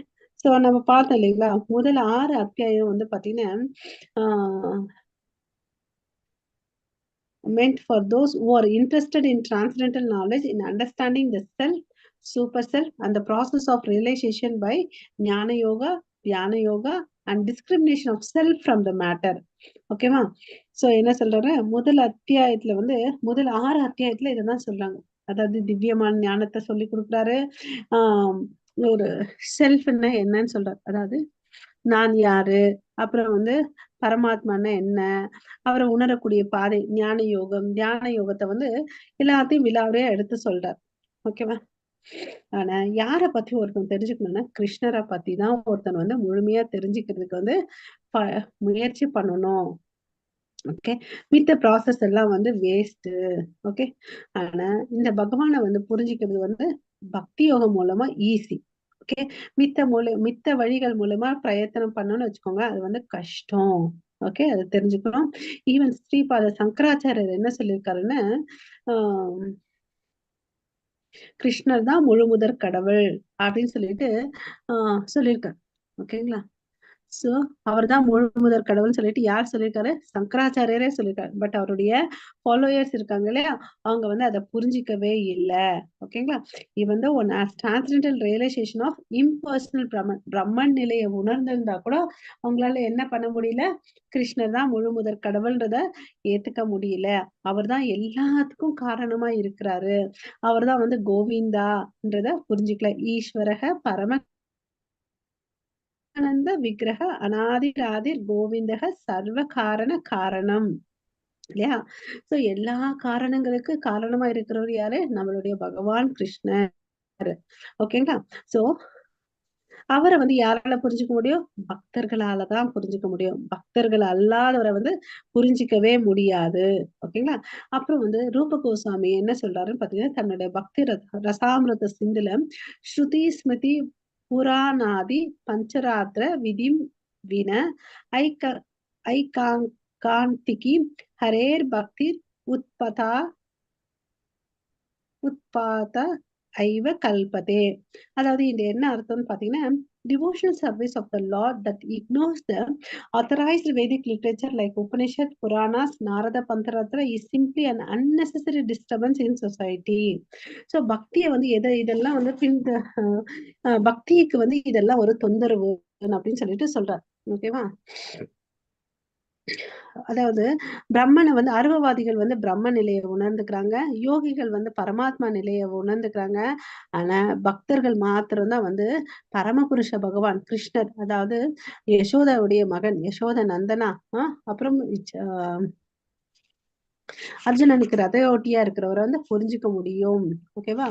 சோ நம்ம பார்த்தோம் இல்லைங்களா? முதல் 6 அத்தியாயம் வந்து பாத்தீங்கன்னா, ஆ meant for those who are interested in transcendental knowledge, in understanding the self, super self, and the process of realization by Jnana Yoga, Dhyana Yoga, and discrimination of self from the matter. ஓகேவா? So என்ன சொல்றாரு, முதல் அத்தியாயத்துல வந்து முதல் 6 அத்தியாயத்துல இததான் சொல்றாங்க. அதாவது திவ்யமான ஞானத்தை சொல்லி கொடுக்குறாரு. ஆஹ் ஒரு செல்ஃப்ன்னா என்னன்னு சொல்றாரு. அதாவது நான் யாரு, அப்புறம் வந்து பரமாத்மான்னா என்ன, அவரை உணரக்கூடிய பாதை, ஞான யோகம், தியான யோகத்தை வந்து எல்லாத்தையும் விலாவரியா எடுத்து சொல்றார். ஓகேவா? ஆனா யார பத்தி ஒருத்தன் தெரிஞ்சுக்கணும்னா கிருஷ்ணரை பத்தி தான் ஒருத்தன் வந்து முழுமையா தெரிஞ்சுக்கிறதுக்கு வந்து முயற்சி பண்ணணும். ஓகே. மித்த ப்ராசஸ் எல்லாம் வந்து வேஸ்ட். ஓகே. ஆனா இந்த பகவானை வந்து புரிஞ்சுக்கிறது வந்து பக்தி யோகம் மூலமா ஈஸி. ஓகே. மித்த வழிகள் மூலமா பிரயத்தனம் பண்ணணும்னு வச்சுக்கோங்க, அது வந்து கஷ்டம். ஓகே. அதை தெரிஞ்சுக்கணும். ஈவன் ஸ்ரீபாத சங்கராச்சாரியர் என்ன சொல்லியிருக்காருன்னு, ஆஹ் கிருஷ்ணர் தான் முழுமுதற் கடவுள் அப்படின்னு சொல்லிட்டு சொல்லியிருக்காரு. ஓகேங்களா? சோ அவர்தான் முழுமுதற் கடவுள்னு சொல்லிட்டு யார் சொல்லியிருக்காரு? சங்கராச்சாரியரே சொல்லியிருக்காரு. பட் அவருடைய ஃபாலோயர்ஸ் இருக்காங்க இல்லையா? அவங்க வந்து அதை புரிஞ்சிக்கவே இல்ல. ஓகேங்களா? இது வந்து one transcendental realization of impersonal Brahman நிலையை உணர்ந்திருந்தா கூட அவங்களால என்ன பண்ண முடியல? கிருஷ்ணர் தான் முழுமுதற் கடவுள்ன்றத ஏத்துக்க முடியல. அவர் தான் எல்லாத்துக்கும் காரணமா இருக்கிறாரு. அவர்தான் வந்து கோவிந்தான்றத புரிஞ்சுக்கல. ஈஸ்வரக பரம ஆனந்த விக்கிரக அநாதிராதிர் கோவிந்தக சர்வ காரண காரணம் இல்லையா? சோ எல்லா காரணங்களுக்கு காரணமா இருக்கிறவர் யாரு? நம்மளுடைய பகவான் கிருஷ்ணர். ஓகேங்களா? சோ அவரை வந்து யாரால புரிஞ்சுக்க முடியும்? பக்தர்களாலதான் புரிஞ்சுக்க முடியும். பக்தர்கள் அல்லாதவரை வந்து புரிஞ்சிக்கவே முடியாது. ஓகேங்களா? அப்புறம் வந்து ரூப கோஸ்வாமி என்ன சொல்றாருன்னு பாத்தீங்கன்னா, தன்னுடைய பக்தி ரசாமிரத சிந்துல ஸ்ருதி ஸ்மிருதி புராணாதி பஞ்சராத்திர விதிம் வின ஐக ஐகாந்திகி ஹரேர் பக்தி உத்பதா உத்பாத ஐவ கல்பதே. அதாவது இது என்ன அர்த்தம்னு பாத்தீங்கன்னா, devotional service of the Lord that ignores the authorized Vedic literature like Upanishad, Puranas, Narada Pantaratra is simply an unnecessary disturbance in society. So பக்தியை வந்து இதெல்லாம் வந்து பக்திக்கு வந்து இதெல்லாம் ஒரு தொந்தரவு அப்படின்னு சொல்லிட்டு சொல்றார். ஓகேவா? அதாவது பிரம்மனை வந்து அருவவாதிகள் வந்து பிரம்ம நிலையை உணர்ந்துக்கிறாங்க, யோகிகள் வந்து பரமாத்மா நிலையை உணர்ந்துக்கிறாங்க. ஆனா பக்தர்கள் மாத்திரம்தான் வந்து பரமபுருஷ பகவான் கிருஷ்ணர், அதாவது யசோதாவுடைய மகன் யசோத நந்தனா, அப்புறம் அர்ஜுனனுக்கு ரத ஓட்டியா இருக்கிறவரை வந்து புரிஞ்சுக்க முடியும். ஓகேவா?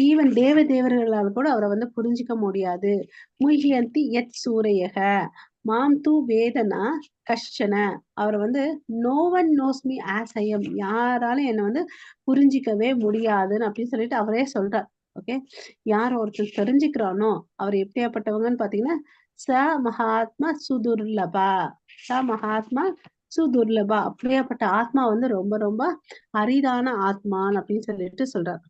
ஈவன் தேவர்களால் கூட அவரை வந்து புரிஞ்சுக்க முடியாது. முஹ்யந்தி யத் சூரையக மாம் தூ வேதனா கஷ்டன. அவரை வந்து no one knows me as I am, யாராலும் என்னை வந்து புரிஞ்சிக்கவே முடியாதுன்னு அப்படின்னு சொல்லிட்டு அவரே சொல்றார். ஓகே. யார் ஒருத்தர் தெரிஞ்சுக்கிறானோ அவர் எப்படியாப்பட்டவங்கன்னு பாத்தீங்கன்னா, ச மகாத்மா சுதுர்லபா, ச மகாத்மா சுதுர்லபா, அப்படியாப்பட்ட ஆத்மா வந்து ரொம்ப ரொம்ப அரிதான ஆத்மான் அப்படின்னு சொல்லிட்டு சொல்றாரு.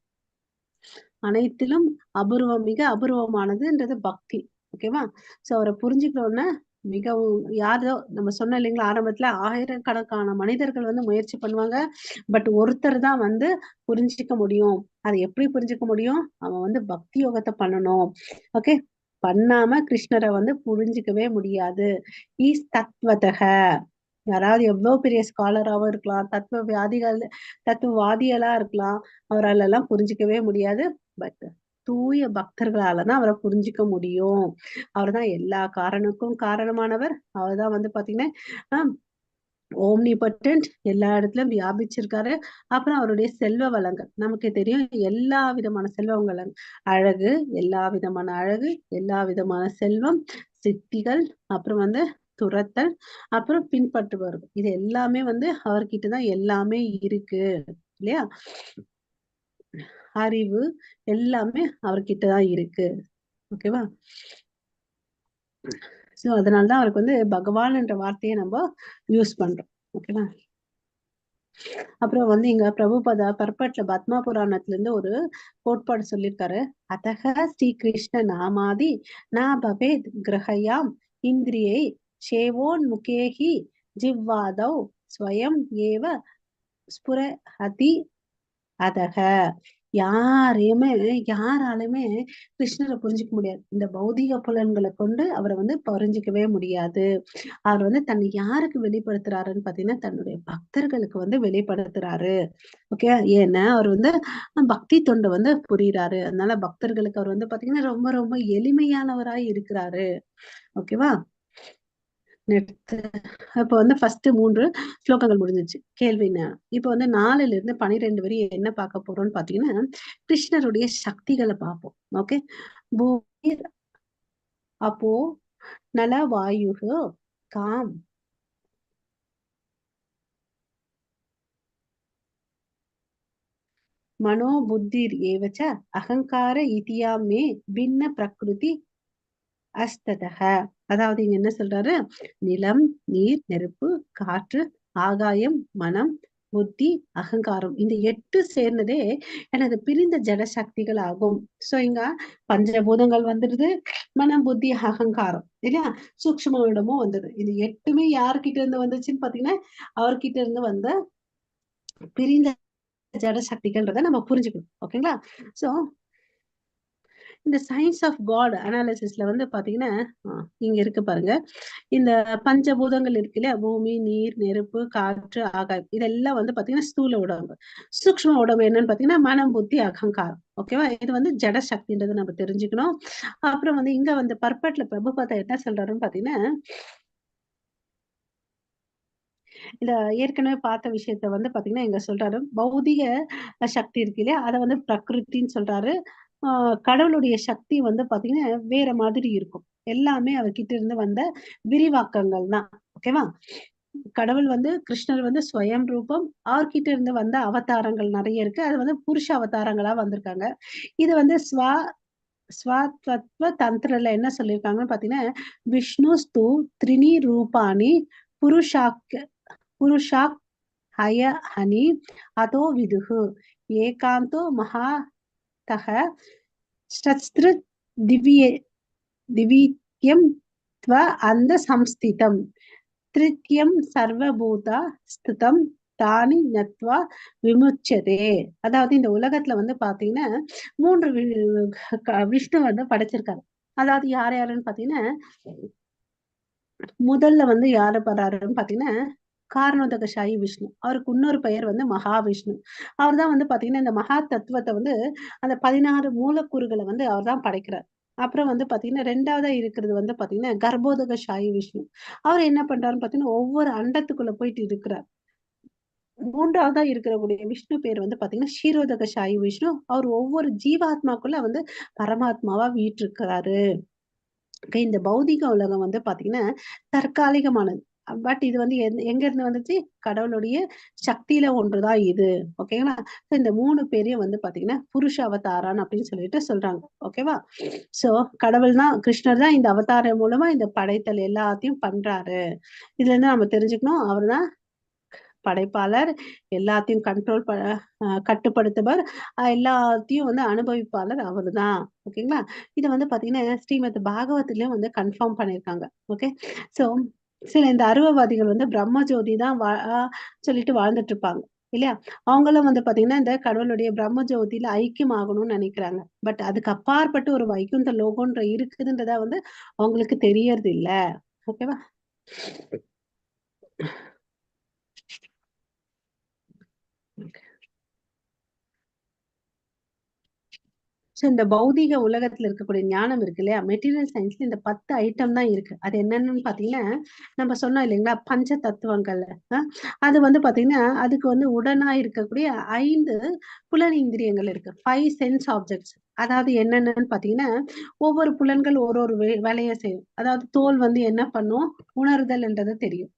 அனைத்திலும் அபூர்வம், மிக அபூர்வமானதுன்றது பக்தி. ஓகேவா? சோ அவரை புரிஞ்சுக்கணும்னா மிகவும் யாரோ நம்ம சொன்ன இல்லைங்களா ஆரம்பத்துல ஆயிரக்கணக்கான மனிதர்கள் வந்து முயற்சி பண்ணுவாங்க. பட் ஒருத்தர் தான் வந்து புரிஞ்சுக்க முடியும். அதை எப்படி புரிஞ்சுக்க முடியும்? அவன் வந்து பக்தி யோகத்தை பண்ணணும். ஓகே, பண்ணாம கிருஷ்ணரை வந்து புரிஞ்சுக்கவே முடியாது. ஈஸ் தத்வதக, யாராவது எவ்வளவு பெரிய ஸ்காலராவும் இருக்கலாம், தத்துவவாதிகளா இருக்கலாம், அவரால் எல்லாம் புரிஞ்சுக்கவே முடியாது. பட் தூய பக்தர்களாலதான் அவரை புரிஞ்சுக்க முடியும். அவர்தான் எல்லா காரணக்கும் காரணமானவர். அவர்தான் வந்து பாத்தீங்கன்னா ஓம்னிபட்டன்ட், எல்லா இடத்துலயும் வியாபிச்சிருக்காரு. அப்புறம் அவருடைய செல்வ வளங்கள் நமக்கு தெரியும். எல்லா விதமான செல்வ வளங்கள், அழகு, எல்லா விதமான அழகு, எல்லா விதமான செல்வம், சித்திகள், அப்புறம் வந்து துரத்தல், அப்புறம் பின்பற்றுபவர்கள், இது எல்லாமே வந்து அவர்கிட்டதான் எல்லாமே இருக்கு இல்லையா? அறிவு எல்லாமே அவர்கிட்டதான் இருக்கு. ஓகேவா? சோ அதனாலதான் அவருக்கு வந்து பகவான் என்ற வார்த்தையை நம்ம யூஸ் பண்றோம். ஓகேவா? அப்புறம் வந்து இங்க பிரபுபதா பர்பட்ல பத்மா புராணத்துல இருந்து ஒரு கோட்பாடு சொல்லியிருக்காரு. அதக ஸ்ரீ கிருஷ்ண நாமாதி நா பவேத் கிரகயாம் இந்திரியை சேவோன் முகேஹி ஜிவ்வாதௌ ஸ்வயம் ஏவ ஸ்புரஹதி அதக. யாரையுமே யாராலுமே கிருஷ்ணரை புரிஞ்சுக்க முடியாது. இந்த பௌதிக புலன்களை கொண்டு அவரை வந்து புரிஞ்சுக்கவே முடியாது. அவர் வந்து தன்னை யாருக்கு வெளிப்படுத்துறாருன்னு பாத்தீங்கன்னா தன்னுடைய பக்தர்களுக்கு வந்து வெளிப்படுத்துறாரு. ஓகே, ஏன்னா அவர் வந்து பக்தி தொண்டை வந்து புரியுறாரு. அதனால பக்தர்களுக்கு அவர் வந்து பாத்தீங்கன்னா ரொம்ப ரொம்ப எளிமையானவராய் இருக்கிறாரு. ஓகேவா? நெக்ஸ்ட் இப்ப வந்து ஃபர்ஸ்ட் 3 ஸ்லோகங்கள் முடிஞ்சிச்சு. கேள்வி இப்ப வந்து 4ல இருந்து 12 வரை என்ன பார்க்க போறோம்னு பாத்தீங்கன்னா கிருஷ்ணருடைய சக்திகளை பார்ப்போம். ஓகே, பூமிர் அப்போ நல வாயுகு காம் மனோ புத்திர் ஏவச்ச அகங்கார இதியா மே பின்ன பிரகிருதி அஸ்ததக. அதாவது இங்க என்ன சொல்றாரு? நிலம், நீர், நெருப்பு, காற்று, ஆகாயம், மனம், புத்தி, அகங்காரம், இந்த 8 சேர்ந்ததே எனது பிரிந்த ஜட சக்திகள் ஆகும். சோ இங்க பஞ்சபூதங்கள் வந்துடுது, மனம், புத்தி, அகங்காரம் இல்லையா? சூக்ஷ்ம இடமும் வந்தது. இது 8மே யார்கிட்ட இருந்து வந்துச்சுன்னு பாத்தீங்கன்னா அவர்கிட்ட இருந்து வந்த பிரிந்த ஜட சக்திகள்ன்றத நம்ம புரிஞ்சுக்கணும். ஓகேங்களா? சோ இந்த சயின்ஸ் ஆஃப் காட் அனாலிசிஸ்ல வந்து பாத்தீங்கன்னா இங்க இருக்கு பாருங்க. இந்த பஞ்சபூதங்கள் இருக்கு இல்லையா? பூமி, நீர், நெருப்பு, காற்று, ஆகாயம், இதெல்லாம் வந்து பாத்தீங்கன்னா ஸ்தூல உடம்பு. சூக்ஷ்ம உடம்பு என்னன்னு பாத்தீங்கன்னா மனம், புத்தி, அகங்காரம். ஓகேவா? இது வந்து ஜட சக்தின்றதை நம்ம தெரிஞ்சுக்கணும். அப்புறம் வந்து இங்க வந்து பர்பட்ல பிரபுபாதா என்ன சொல்றாருன்னு பாத்தீங்கன்னா இந்த ஏற்கனவே பார்த்த விஷயத்த வந்து பாத்தீங்கன்னா இங்க சொல்றாரு. பௌதிக சக்தி இருக்கு இல்லையா? அத வந்து பிரகிருத்தின்னு சொல்றாரு. கடவுளுடைய சக்தி வந்து பாத்தீங்கன்னா வேற மாதிரி இருக்கும். எல்லாமே அவர்கிட்ட இருந்து வந்த விரிவாக்கங்கள் தான். ஓகேவா? கடவுள் வந்து கிருஷ்ணர் வந்து ஸ்வயம் ரூபம். அவர்கிட்ட இருந்து வந்த அவதாரங்கள் நிறைய இருக்கு. அது வந்து புருஷ அவதாரங்களா வந்திருக்காங்க. இது வந்து ஸ்வதத்துவ தந்திரல என்ன சொல்லியிருக்காங்கன்னு பாத்தீங்கன்னா விஷ்ணு ஸ்து த்ரிணி ரூபாணி புருஷாக் புருஷாக் ஹய ஹனி அதோ விதுகு ஏகாந்தோ மகாதக சத்ஸ்ருத் திவ்ய திவித்யம் த்வ அந்த சம்ஸ்திதம் திருத்தியம் சர்வபூதா ஸ்திதம் தானி நத்வா விமுச்சதே. அதாவது இந்த உலகத்துல வந்து பாத்தீங்கன்னா 3 விஷ்ணு வந்து படைச்சிருக்காரு. அதாவது யார் யாருன்னு பாத்தீங்கன்னா முதல்ல வந்து யாரு வர்றாருன்னு பாத்தீங்கன்னா காரணோதகசாயி விஷ்ணு. அவருக்கு இன்னொரு பெயர் வந்து மகாவிஷ்ணு. அவர்தான் வந்து பாத்தீங்கன்னா இந்த மகா தத்துவத்தை வந்து அந்த 16 மூலக்கூறுகளை வந்து அவர்தான் படைக்கிறார். அப்புறம் வந்து பாத்தீங்கன்னா 2வதா இருக்கிறது வந்து பாத்தீங்கன்னா கர்ப்போதகசாயி விஷ்ணு. அவர் என்ன பண்றாருன்னு பாத்தீங்கன்னா ஒவ்வொரு அண்டத்துக்குள்ள போயிட்டு இருக்கிறார். 3வதா இருக்கக்கூடிய விஷ்ணு பேர் வந்து பாத்தீங்கன்னா க்ஷீரோதகசாயி விஷ்ணு. அவர் ஒவ்வொரு ஜீவாத்மாக்குள்ள வந்து பரமாத்மாவா வீற்றிருக்கிறாரு. இந்த பௌதிக உலகம் வந்து பாத்தீங்கன்னா தற்காலிகமானது. பட் இது வந்து எங்க இருந்து வந்துச்சு? கடவுளுடைய சக்தியில ஒன்றுதான் இது. ஓகேங்களா? இந்த 3 பேரையும் வந்து பாத்தீங்கன்னா புருஷ அவதாரான் அப்படின்னு சொல்லிட்டு சொல்றாங்க. ஓகேவா? சோ கடவுள் தான், கிருஷ்ணர் தான் இந்த அவதாரம் மூலமா இந்த படைத்தல் எல்லாத்தையும் பண்றாரு. இதுல இருந்து நம்ம தெரிஞ்சுக்கணும், அவர்தான் படைப்பாளர், எல்லாத்தையும் கட்டுப்படுத்துபவர், எல்லாத்தையும் வந்து அனுபவிப்பாளர் அவர்தான். ஓகேங்களா? இத வந்து பாத்தீங்கன்னா ஸ்ரீமத் பாகவத்திலயும் வந்து கன்ஃபார்ம் பண்ணியிருக்காங்க. ஓகே. சோ சில இந்த அருவவாதிகள் வந்து பிரம்ம ஜோதி தான் சொல்லிட்டு வாழ்ந்துட்டு இருப்பாங்க இல்லையா? அவங்களும் வந்து பாத்தீங்கன்னா இந்த கடவுளுடைய பிரம்ம ஜோதியில ஐக்கியம் ஆகணும்னு நினைக்கிறாங்க. பட் அதுக்கு அப்பாற்பட்டு ஒரு வைகுந்த லோகம்ன்ற இருக்குதுன்றத வந்து அவங்களுக்கு தெரியறது இல்ல. ஓகேவா? ஸோ இந்த பௌதீக உலகத்துல இருக்கக்கூடிய ஞானம் இருக்கு இல்லையா? மெட்டீரியல் சயின்ஸ்ல இந்த 10 ஐட்டம் தான் இருக்கு. அது என்னன்னு பார்த்தீங்கன்னா, நம்ம சொன்னோம் இல்லைங்களா? பஞ்ச தத்துவங்கள். அ அது வந்து பார்த்தீங்கன்னா, அதுக்கு வந்து உடனா இருக்கக்கூடிய 5 புலனிந்திரியங்கள் இருக்கு. 5 சென்ஸ் ஆப்ஜெக்ட்ஸ். அதாவது என்னென்னன்னு பார்த்தீங்கன்னா, ஒவ்வொரு புலன்கள் ஒரு ஒரு வேலைய செய்யும். அதாவது தோல் வந்து என்ன பண்ணும்? உணர்தல்ன்றது தெரியும்.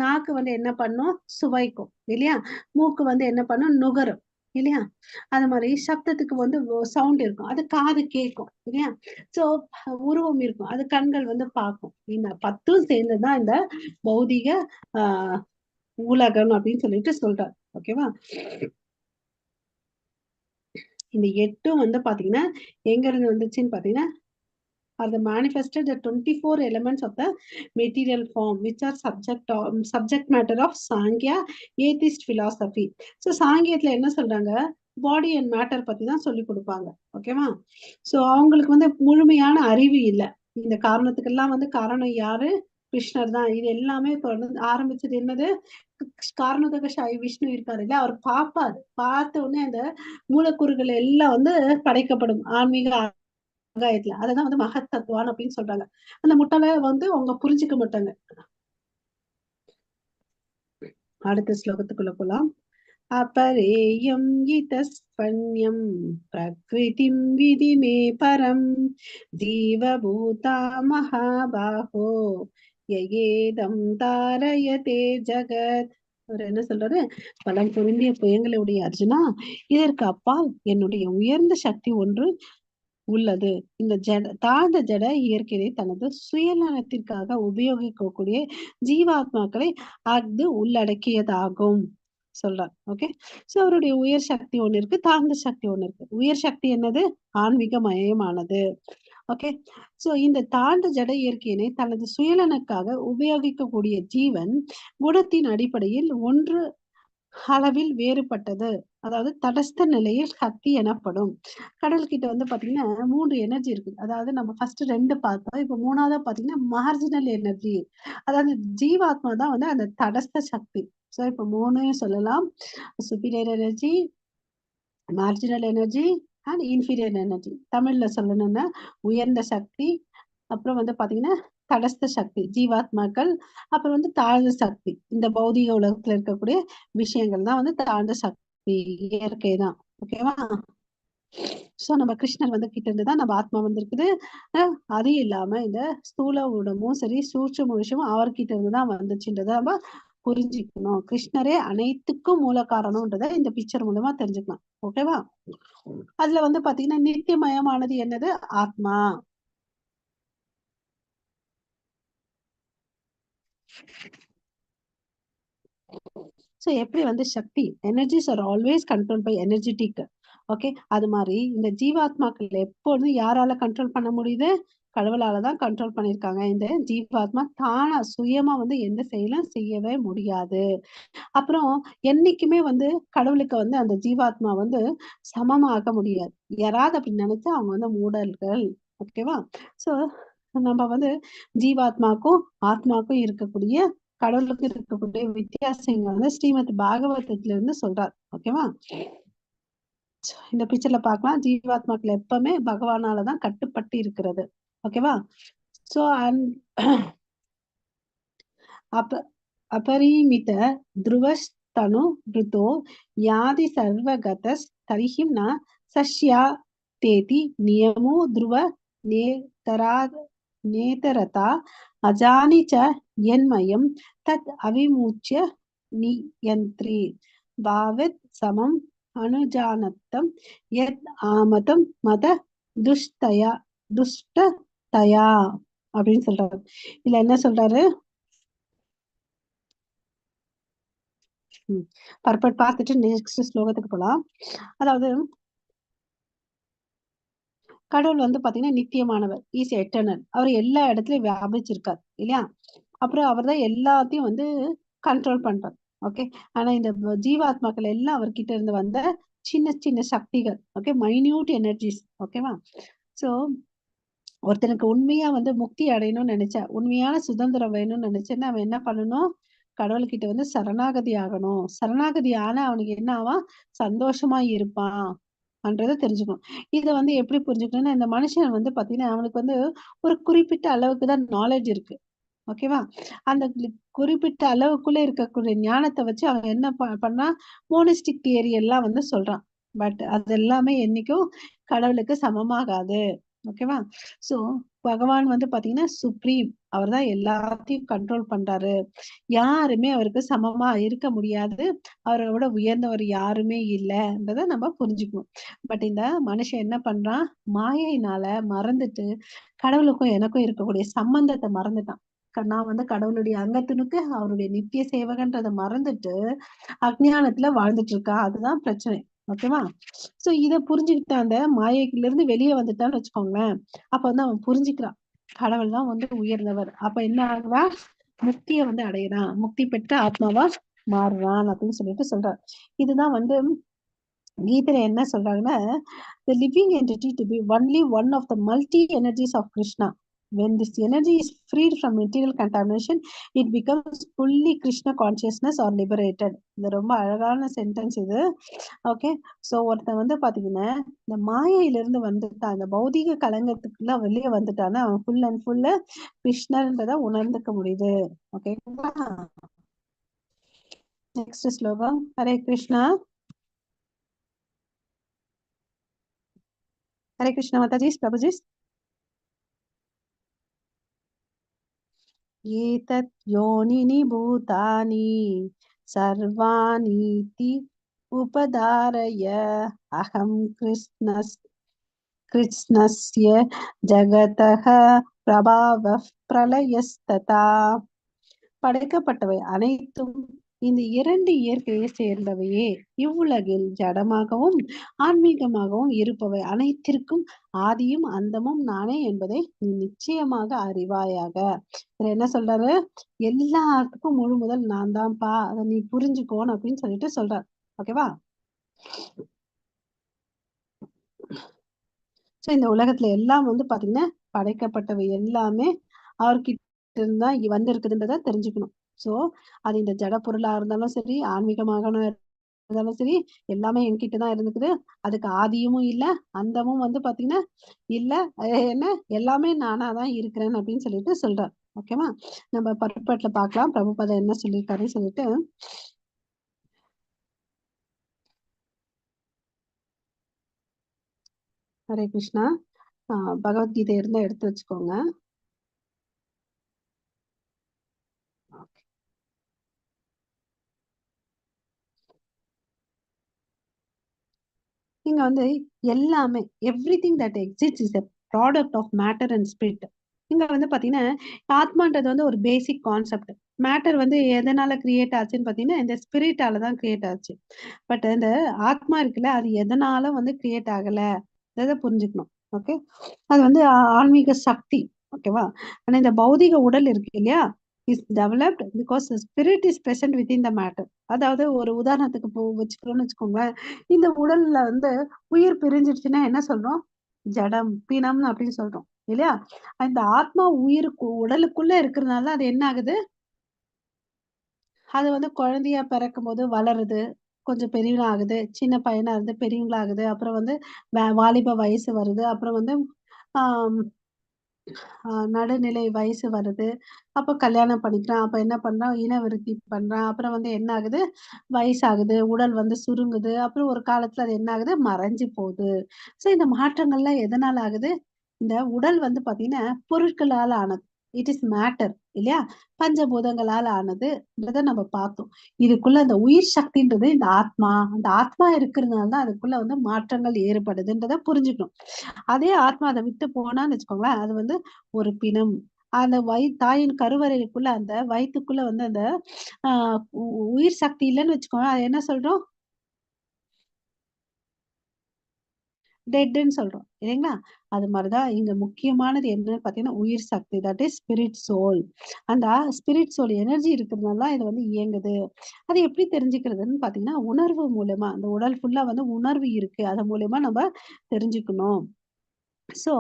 நாக்கு வந்து என்ன பண்ணும்? சுவைக்கும். இல்லையா? மூக்கு வந்து என்ன பண்ணும்? நுகரும். இல்லையா? அது மாரி சப்தத்துக்கு வந்து சவுண்ட் இருக்கும். அது காது கேட்கும். இல்லையா? சோ உருவம் இருக்கும். அது கண்கள் வந்து பார்க்கும். இந்த 10ம் சேர்ந்ததுதான் இந்த பௌதீக ஆ உலகம் அப்படின்னு சொல்லிட்டு சொல்றாரு. ஓகேவா? இந்த 8ம் வந்து பாத்தீங்கன்னா, எங்க இருந்து வந்துச்சுன்னு பாத்தீங்கன்னா, are the manifested the 24 elements of the material form which are subject matter of Sankhya atheist philosophy. So சாங்கியத்துல என்ன சொல்றாங்க? பாடி அண்ட் மேட்டர் பத்தி தான் சொல்லி கொடுப்பாங்க. ஓகேவா? சோ அவங்களுக்கு வந்து முழுமையான அறிவு இல்ல. இந்த காரணத்துக்கெல்லாம் வந்து காரணம் யாரு? கிருஷ்ணர் தான். இது எல்லாமே தொடர்ந்து ஆரம்பிச்சது என்னது? காரணோதக சாயி விஷ்ணு இருக்காரு இல்ல, அவர் பாப்பாரு. பார்த்த உடனே அந்த மூலக்கூறுகள் எல்லாம் வந்து படைக்கப்படும். ஆன்மீக ஆகாயத்துல. அததான் வந்து மகத் தத்துவான்னு அப்படின்னு சொல்றாங்க. அந்த முட்டாள வந்து அவங்க புரிஞ்சுக்க மாட்டாங்க. அடுத்த ஸ்லோகத்துக்குள்ள போலாம். अपरेयं इतस्पन्यं प्रकृतिं विधि मे परं जीवभूता महाबाहो ययेदं தாரயதே ஜகத். அவர் என்ன சொல்றாரு? பலம் பொருந்திய புயங்களுடைய அர்ஜுனா, இதற்கு அப்பால் என்னுடைய உயர்ந்த சக்தி ஒன்று உள்ளது. இந்த தாழ்ந்த ஜட இயற்கையை தனது சுயநலத்திற்காக உபயோகிக்கக்கூடிய ஜீவாத்மாக்களை அது உள்ளடக்கியதாகும் சொல்றார். ஓகே. சோ அவருடைய உயர் சக்தி ஒண்ணு இருக்கு, தாழ்ந்த சக்தி ஒண்ணு இருக்கு. உயர் சக்தி என்னது? ஆன்மீக மயமானது. ஓகே. சோ இந்த தாழ்ந்த ஜட இயற்கையினை தனது சுயநலனுக்காக உபயோகிக்கக்கூடிய ஜீவன் குணத்தின் அடிப்படையில் ஒன்று அளவில் வேறுபட்டது. அதாவது தடஸ்த நிலையில் சக்தி எனப்படும். கடல் கிட்ட வந்து பாத்தீங்கன்னா 3 எனர்ஜி இருக்கு. அதாவது நம்ம ஃபர்ஸ்ட் 2 பார்த்தோம். இப்ப 3வதா பாத்தீங்கன்னா மார்ஜினல் எனர்ஜி. அதாவது ஜீவாத்மா தான் வந்து அந்த தடஸ்த சக்தி. சோ இப்ப 3யும் சொல்லலாம். Superior energy, marginal energy and inferior energy. தமிழ்ல சொல்லணும்னா உயர்ந்த சக்தி, அப்புறம் வந்து பாத்தீங்கன்னா தடஸ்த சக்தி ஜீவாத்மாக்கள், அப்புறம் வந்து தாழ்ந்த சக்தி இந்த பௌதிக உலகத்துல இருக்கக்கூடிய விஷயங்கள் தான் வந்து தாழ்ந்த சக்தி, இயற்கை தான். ஓகேவா? சோ நம்ம கிருஷ்ணர் வந்து கிட்ட இருந்து தான் நம்ம ஆத்மா வந்திருக்குது. அது இல்லாம இந்த ஸ்தூல உடம்பும் சரி சூட்சும விஷயமும் அவர்கிட்ட இருந்து தான் வந்துச்சுன்றதை நம்ம புரிஞ்சுக்கணும். கிருஷ்ணரே அனைத்துக்கும் மூல காரணம்ன்றத இந்த பிக்சர் மூலமா தெரிஞ்சுக்கலாம். ஓகேவா? அதுல வந்து பாத்தீங்கன்னா நித்தியமயமானது என்னது? ஆத்மா. ஸோ எப்படி வந்து shakti energies are always control by energetic. Okay. அது மாதிரி இந்த ஜீவாத்மாக்கள் எப்பொழுதும் யாரால கண்ட்ரோல் பண்ண முடியுது? கடவுளால தான் கண்ட்ரோல் பண்ணியிருக்காங்க. இந்த ஜீவாத்மா தானா சுயமா வந்து எந்த செயலும் செய்யவே முடியாது. அப்புறம் என்னைக்குமே வந்து கடவுளுக்கு வந்து அந்த ஜீவாத்மா வந்து சமமாக முடியாது. யாராவது அப்படி நினைச்சா அவங்க வந்து மூடர்கள். ஓகேவா? ஸோ நம்ம வந்து ஜீவாத்மாக்கும் ஆத்மாக்கும் இருக்கக்கூடிய கடவுளுக்கு இருக்கக்கூடிய வித்தியாசங்கள் வந்து ஸ்ரீமத் பாகவதத்துல இருந்து சொல்றார். ஓகேவா? இந்த பிக்சர்ல பார்க்கலாம். ஜீவாத்மாக்கள் எப்பவுமே பகவானாலதான் கட்டுப்பட்டு இருக்கிறது. ஓகேவா? சோ அப்ப अपरिमित ध्रुवस्तनु वृतो यादि सर्वगतस् तर्हि न सश्यातेति नियमो ध्रुव नेतरात् நேதரதா அஜானி ச என்மயம் தத் அவிமுச்சிய நியந்திரி பாவத் சமம் அனுஜானத்தம் யத் ஆமதம் மத துஷ்டயா துஷ்டதயா அப்படின்னு சொல்றாரு. இதுல என்ன சொல்றாரு? பர்பட் பார்த்துட்டு நெக்ஸ்ட் ஸ்லோகத்துக்கு போலாம். அதாவது கடவுள் வந்து பாத்தீங்கன்னா நித்தியமானவர், இஸ் எட்டர்னல். அவர் எல்லா இடத்துலயும் வியாபிச்சிருக்கார் இல்லையா? அப்புறம் அவர் தான் எல்லாத்தையும் வந்து கண்ட்ரோல் பண்றார். ஓகே. ஆனா இந்த ஜீவாத்மாக்கள் எல்லாம் அவர்கிட்ட இருந்து வந்த சின்ன சின்ன சக்திகள். Okay, minute energies. ஓகேவா? சோ ஒருத்தனுக்கு உண்மையா வந்து முக்தி அடையணும்னு நினைச்சா, உண்மையான சுதந்திரம் வேணும்னு நினைச்சேன்னா அவன் என்ன பண்ணணும்? கடவுள்கிட்ட வந்து சரணாகதி ஆகணும். சரணாகதி ஆனா அவனுக்கு என்ன ஆவான்? சந்தோஷமா இருப்பான் என்றதை தெரிஞ்சுக்கணும். இதை வந்து எப்படி புரிஞ்சுக்கணும்னா, இந்த மனுஷன் வந்து பாத்தீங்கன்னா அவனுக்கு வந்து ஒரு குறிப்பிட்ட அளவுக்கு தான் நாலேஜ் இருக்கு. ஓகேவா? அந்த குறிப்பிட்ட அளவுக்குள்ள இருக்கக்கூடிய ஞானத்தை வச்சு அவன் என்ன பண்ணா, மோனிஸ்டிக் தியரி எல்லாம் வந்து சொல்றான். பட் அது எல்லாமே என்னைக்கும் கடவுளுக்கு சமமாகாது. ஓகேவா? சோ பகவான் வந்து பாத்தீங்கன்னா சுப்ரீம். அவர் தான் எல்லாத்தையும் கண்ட்ரோல் பண்றாரு. யாருமே அவருக்கு சமமா இருக்க முடியாது. அவரை விட உயர்ந்தவர் யாருமே இல்லைன்றத நம்ம புரிஞ்சுக்கணும். பட் இந்த மனுஷன் என்ன பண்றான்? மாயையினால மறந்துட்டு கடவுளுக்கும் எனக்கும் இருக்கக்கூடிய சம்பந்தத்தை மறந்துட்டான். நான் வந்து கடவுளுடைய அங்கத்தினுக்கு அவருடைய நித்திய சேவகன்றதை மறந்துட்டு அஜ்ஞானத்துல வாழ்ந்துட்டு இருக்கா. அதுதான் பிரச்சனை. ஓகேவா? சோ இத புரிஞ்சுக்கிட்ட அந்த மாயைக்குள்ள இருந்து வெளியே வந்துட்டான்னு வச்சுக்கோங்களேன். அப்ப வந்து அவன் புரிஞ்சுக்கிறான், கடவுள் தான் வந்து உயர்ந்தவர். அப்ப என்ன ஆகுறா? முக்தியை வந்து அடையிறான், முக்தி பெற்ற ஆத்மாவா மாறுறான் அப்படின்னு சொல்லிட்டு சொல்றார். இதுதான் வந்து கீதையில என்ன சொல்றாங்கன்னா, the living entity to be only one of the multi energies of Krishna. When this energy is freed from material contamination, it becomes fully Krishna consciousness or liberated. இது ரொம்ப அழகான சென்டென்ஸ் இது. ஓகே. சோ ஒருத்தன் வந்து பாத்தீங்கன்னா இந்த மாயையில இருந்து வந்துட்டான், இந்த பௌதிக கலங்கத்துக்குள்ள வெளியே வந்துட்டான்னா அவன் ஃபுல் அண்ட் ஃபுல் கிருஷ்ணன்றதை உணர்ந்துக்க முடியுது. ஓகேங்களா? நெக்ஸ்ட் ஸ்லோகம். ஹரே கிருஷ்ணா. हरे कृष्ण माताजी, प्रभुजी. एतत् योनिनि भूतानि सर्वाणीति उपधारय अहं कृष्णस्य जगतः प्रभावः प्रलयस्तथा. படைக்கப்பட்டவை அனைத்தும் இந்த இரண்டு இயற்கையை சேர்ந்தவையே. இவ்வுலகில் ஜடமாகவும் ஆன்மீகமாகவும் இருப்பவை அனைத்திற்கும் ஆதியும் அந்தமும் நானே என்பதை நீ நிச்சயமாக அறிவாயாக. இதுல என்ன சொல்றாரு? எல்லாத்துக்கும் முழு முதல் நான் தான்ப்பா, அதை நீ புரிஞ்சுக்கோன்னு அப்படின்னு சொல்லிட்டு சொல்றாரு. ஓகேவா? சோ இந்த உலகத்துல எல்லாம் வந்து பாத்தீங்கன்னா படைக்கப்பட்டவை எல்லாமே அவர்கிட்ட இருந்தா வந்து இருக்குதுன்றத தெரிஞ்சுக்கணும். சோ அது இந்த ஜட பொருளா இருந்தாலும் சரி, ஆன்மீகமாக இருந்தாலும் சரி, எல்லாமே என்கிட்டதான் இருந்துக்குது. அதுக்கு ஆதியும் இல்ல, அந்தமும் வந்து பாத்தீங்கன்னா இல்ல. என்ன, எல்லாமே நானாதான் இருக்கிறேன் அப்படின்னு சொல்லிட்டு சொல்றார். ஓகேவா? நம்ம பருப்பட்ல பார்க்கலாம் பிரபுபாதா என்ன சொல்லியிருக்காருன்னு சொல்லிட்டு. ஹரே கிருஷ்ணா. பகவத்கீதை இருந்தா எடுத்து வச்சுக்கோங்க. இங்க வந்து எல்லாமே everything that exist is a product of matter and spirit. இங்க வந்து பாத்தீங்கன்னா ஆத்மான்றது வந்து ஒரு பேசிக் கான்செப்ட். மேட்டர் வந்து எதனால கிரியேட் ஆச்சுன்னு பாத்தீங்கன்னா இந்த ஸ்பிரிட்டால தான் கிரியேட் ஆச்சு. பட் இந்த ஆத்மா இருக்குல்ல, அது எதனால வந்து கிரியேட் ஆகல அதை புரிஞ்சுக்கணும். ஓகே. அது வந்து ஆன்மீக சக்தி. ஓகேவா? ஆனா இந்த பௌதிக உடல் இருக்கு இல்லையா, is developed because spirit is present within the matter. அதாவது ஒரு உதாரணத்துக்கு வச்சுக்கிறோம்னு வச்சுக்கோங்களேன். இந்த உடல்ல வந்து உயிர் பிரிஞ்சிடுச்சுன்னா என்ன சொல்றோம்? ஜடம், பிணம் அப்படின்னு சொல்றோம் இல்லையா? அந்த ஆத்மா உயிருக்கு உடலுக்குள்ள இருக்கிறதுனால அது என்ன ஆகுது? அது வந்து குழந்தையா பிறக்கும் போது வளருது, கொஞ்சம் பெரியவனா ஆகுது, சின்ன பையனா இருந்து பெரியவங்களா ஆகுது, அப்புறம் வந்து வாலிப வயசு வருது, அப்புறம் வந்து ஆஹ் நடுநிலை வயசு வருது. அப்ப கல்யாணம் பண்ணிக்கிறான். அப்ப என்ன பண்றான்? இனவிருத்தி பண்றான். அப்புறம் வந்து என்ன ஆகுது? வயசாகுது, உடல் வந்து சுருங்குது. அப்புறம் ஒரு காலத்துல அது என்ன ஆகுது? மறைஞ்சு போகுது. சோ இந்த மாற்றங்கள்லாம் எதனால ஆகுது? இந்த உடல் வந்து பாத்தீங்கன்னா பொருட்களால் ஆனது. இட் இஸ் மேட்டர் இல்லையா? பஞ்சபூதங்களால் ஆனதுன்றத நம்ம பார்த்தோம். இதுக்குள்ள அந்த உயிர் சக்தின்றது இந்த ஆத்மா, அந்த ஆத்மா இருக்கிறதுனால தான் அதுக்குள்ள வந்து மாற்றங்கள் ஏற்படுதுன்றத புரிஞ்சுக்கணும். அதே ஆத்மா அதை விட்டு போனான்னு வச்சுக்கோங்களேன், அது வந்து ஒரு பிணம். அந்த தாயின் கருவறைக்குள்ள அந்த வயித்துக்குள்ள வந்து அந்த உயிர் சக்தி இல்லைன்னு வச்சுக்கோங்க, அது என்ன சொல்றோம்? டெட்ன்னு சொல்றோம் இல்லைங்களா? அது மாதிரிதான் இங்க முக்கியமானது என்னன்னு பாத்தீங்கன்னா உயிர் சக்தி, தட் இஸ் ஸ்பிரிட் சோல். அந்த ஸ்பிரிட் சோல் எனர்ஜி இருக்கிறதுனால தான் இது வந்து இயங்குது. அது எப்படி தெரிஞ்சுக்கிறதுன்னு பாத்தீங்கன்னா உணர்வு மூலமா, அந்த உடல் ஃபுல்லா வந்து உணர்வு இருக்கு, அது மூலயமா நம்ம தெரிஞ்சுக்கணும். சோ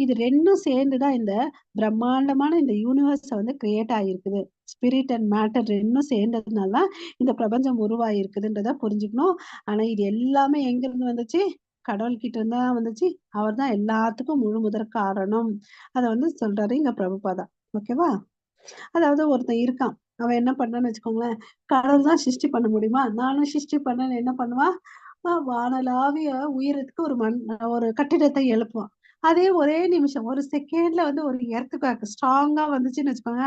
இது ரெண்டும் சேர்ந்துதான் இந்த பிரம்மாண்டமான இந்த யூனிவர்ஸ் வந்து கிரியேட் ஆகிருக்குது. ஸ்பிரிட் அண்ட் மேட்டர் ரெண்டும் சேர்ந்ததுனால தான் இந்த பிரபஞ்சம் உருவாகிருக்குதுன்றத புரிஞ்சுக்கணும். ஆனா இது எல்லாமே எங்க இருந்து வந்துச்சு? கடவுள் கிட்ட இருந்தா வந்துச்சு. அவர் தான் எல்லாத்துக்கும் முழு முதற் காரணம். அத வந்து சொல்றாரு இங்க பிரபுபாதா. ஓகேவா? அதாவது ஒருத்தன் இருக்கான். அவன் என்ன பண்றான்னு வச்சுக்கோங்களேன், கடவுள் தான் சிருஷ்டி பண்ண முடியுமா? நானும் சிருஷ்டி பண்ணேன்னு என்ன பண்ணுவான்? வானளாவிய உயரத்துக்கு ஒரு கட்டிடத்தை எழுப்புவான். அதே ஒரே நிமிஷம், ஒரு செகண்ட்ல வந்து ஒரு எர்த்குவேக் ஸ்ட்ராங்கா வந்துச்சுன்னு வச்சுக்கோங்க,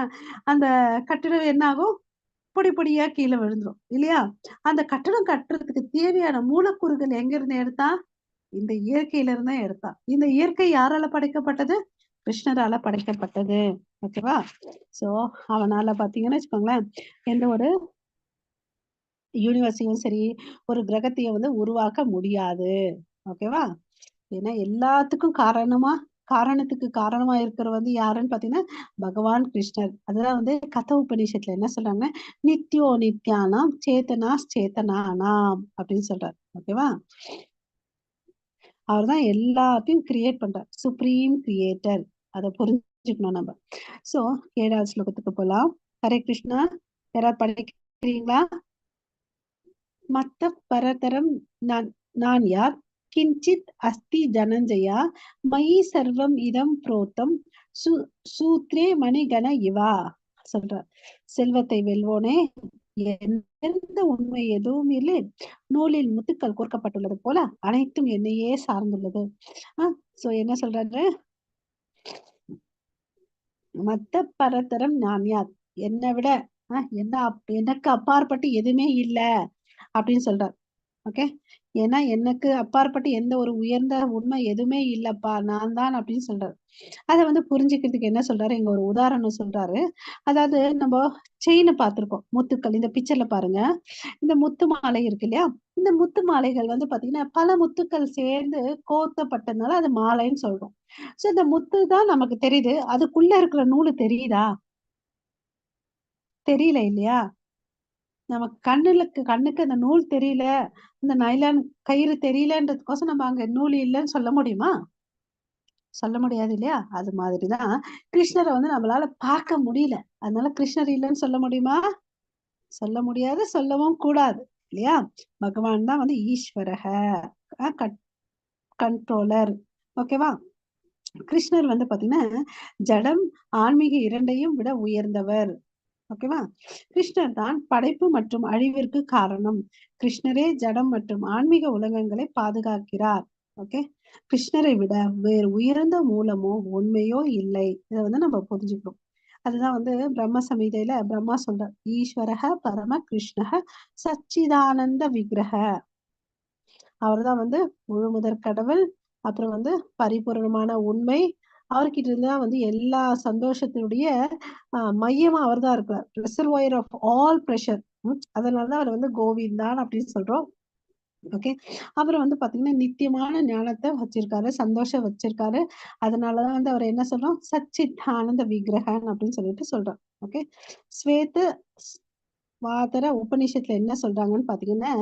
அந்த கட்டிடம் என்ன ஆகும்? பொடி பொடியா கீழ விழுந்துரும். இல்லையா? அந்த கட்டடம் கட்டுறதுக்கு தேவையான மூலக்கூறுகள் எங்க இருந்து எடுத்தான்? இந்த இயற்கையில இருந்து தான் எடுத்தான். இந்த இயற்கை யாரால படைக்கப்பட்டது? கிருஷ்ணரால படைக்கப்பட்டது. ஓகேவா? சோ அவனால பாத்தீங்கன்னு வச்சுக்கோங்களேன், எந்த ஒரு யூனிவர்ஸையும் சரி, ஒரு கிரகத்தையும் வந்து உருவாக்க முடியாது. ஓகேவா? ஏன்னா எல்லாத்துக்கும் காரணத்துக்கு காரணமா இருக்கிறவர் வந்து யாருன்னு பாத்தீங்கன்னா பகவான் கிருஷ்ணர். அதுதான் வந்து கத உபநிஷத்துல என்ன சொல்றாங்க? நித்யோ நித்யானாம் சேத்தனா சேத்தனானாம் அப்படின்னு சொல்றாரு. ஓகேவா? அவர் தான் எல்லாத்தையும் கிரியேட் பண்றார். Supreme creator. அதை புரிஞ்சுக்கணும் நம்ம. சோ 7வது ஸ்லோகத்துக்கு போலாம். ஹரே கிருஷ்ணா. யாராவது படிக்கிறீங்களா? மத்த பரதரம் நான் நான் யார்? கிஞ்சித் அஸ்தி தனஞ்சயா மயி சர்வம் இதம் புரோத்தம் சூத்ரே மணிகண இவா சொல்றார். செல்வத்தை வெல்வோனே, எந்த உண்மை எதுவும் இல்லை, நூலில் முத்துக்கள் கோர்க்கப்பட்டுள்ளது போல அனைத்தும் என்னையே சார்ந்துள்ளது. சோ என்ன சொல்றாரு? மத்த பரதரம் நான் யார்? என்னை விட எனக்கு அப்பாற்பட்டு எதுவுமே இல்ல அப்படின்னு சொல்றார். ஓகே. ஏன்னா எனக்கு அப்பாற்பட்டு எந்த ஒரு உயர்ந்த உண்மை எதுவுமே இல்லப்பா, நான் தான் அப்படின்னு சொல்றாரு. அதை வந்து புரிஞ்சுக்கிறதுக்கு என்ன சொல்றாரு, இங்க ஒரு உதாரணம் சொல்றாரு. அதாவது நம்ம செயினை பார்த்திருக்கோம், முத்துக்கள். இந்த பிக்சர்ல பாருங்க, இந்த முத்து மாலை இருக்கு இல்லையா? இந்த முத்து மாலைகள் வந்து பாத்தீங்கன்னா பல முத்துக்கள் சேர்ந்து கோர்த்தப்பட்டதுனால அது மாலைன்னு சொல்றோம். சோ இந்த முத்து தான் நமக்கு தெரியுது, அதுக்குள்ள இருக்கிற நூலு தெரியுதா? தெரியல இல்லையா? நமக்கு கண்ணுக்கு அந்த நூல் தெரியல, இந்த நைலான் கயிறு தெரியலன்றதுக்கோசம் நம்ம அங்க நூல் இல்லைன்னு சொல்ல முடியுமா? சொல்ல முடியாது இல்லையா? அது மாதிரிதான் கிருஷ்ணரை வந்து நம்மளால பார்க்க முடியல, அதனால கிருஷ்ணர் இல்லைன்னு சொல்ல முடியுமா? சொல்ல முடியாது, சொல்லவும் கூடாது இல்லையா? பகவான் தான் வந்து ஈஸ்வரக, கண்ட்ரோலர். ஓகேவா? கிருஷ்ணர் வந்து பாத்தீங்கன்னா ஜடம் ஆன்மீக இரண்டையும் விட உயர்ந்தவர். ஓகேவா? கிருஷ்ணர் தான் படைப்பு மற்றும் அழிவிற்கு காரணம். கிருஷ்ணரே ஜடம் மற்றும் ஆன்மீக உலகங்களை பாதுகாக்கிறார். ஓகே. கிருஷ்ணரை விட வேறு உயர்ந்த மூலமோ உண்மையோ இல்லை. இதை வந்து நம்ம புரிஞ்சுக்கணும். அதுதான் வந்து பிரம்ம சமீதையில பிரம்மா சொல்றார், ஈஸ்வரக பரம கிருஷ்ணக சச்சிதானந்த விக்கிரக. அவர்தான் வந்து முழு முதற் கடவுள். அப்புறம் வந்து பரிபூரணமான உண்மை. அவர்கிட்ட இருந்தா வந்து எல்லா சந்தோஷத்தினுடைய மையமா அவர்தான் இருக்கிறார். Reservoir of all pressure. அதனாலதான் அவர் வந்து கோவிந்தான் அப்படின்னு சொல்றோம். ஓகே. அவர் வந்து பாத்தீங்கன்னா நித்தியமான ஞானத்தை வச்சிருக்காரு, சந்தோஷம் வச்சிருக்காரு. அதனாலதான் வந்து அவர் என்ன சொல்றோம்? சச்சித் ஆனந்த விக்கிரகன் அப்படின்னு சொல்லிட்டு சொல்றோம். ஓகே. ஸ்வேத வாதர உபநிஷத்துல என்ன சொல்றாங்கன்னு பாத்தீங்கன்னா,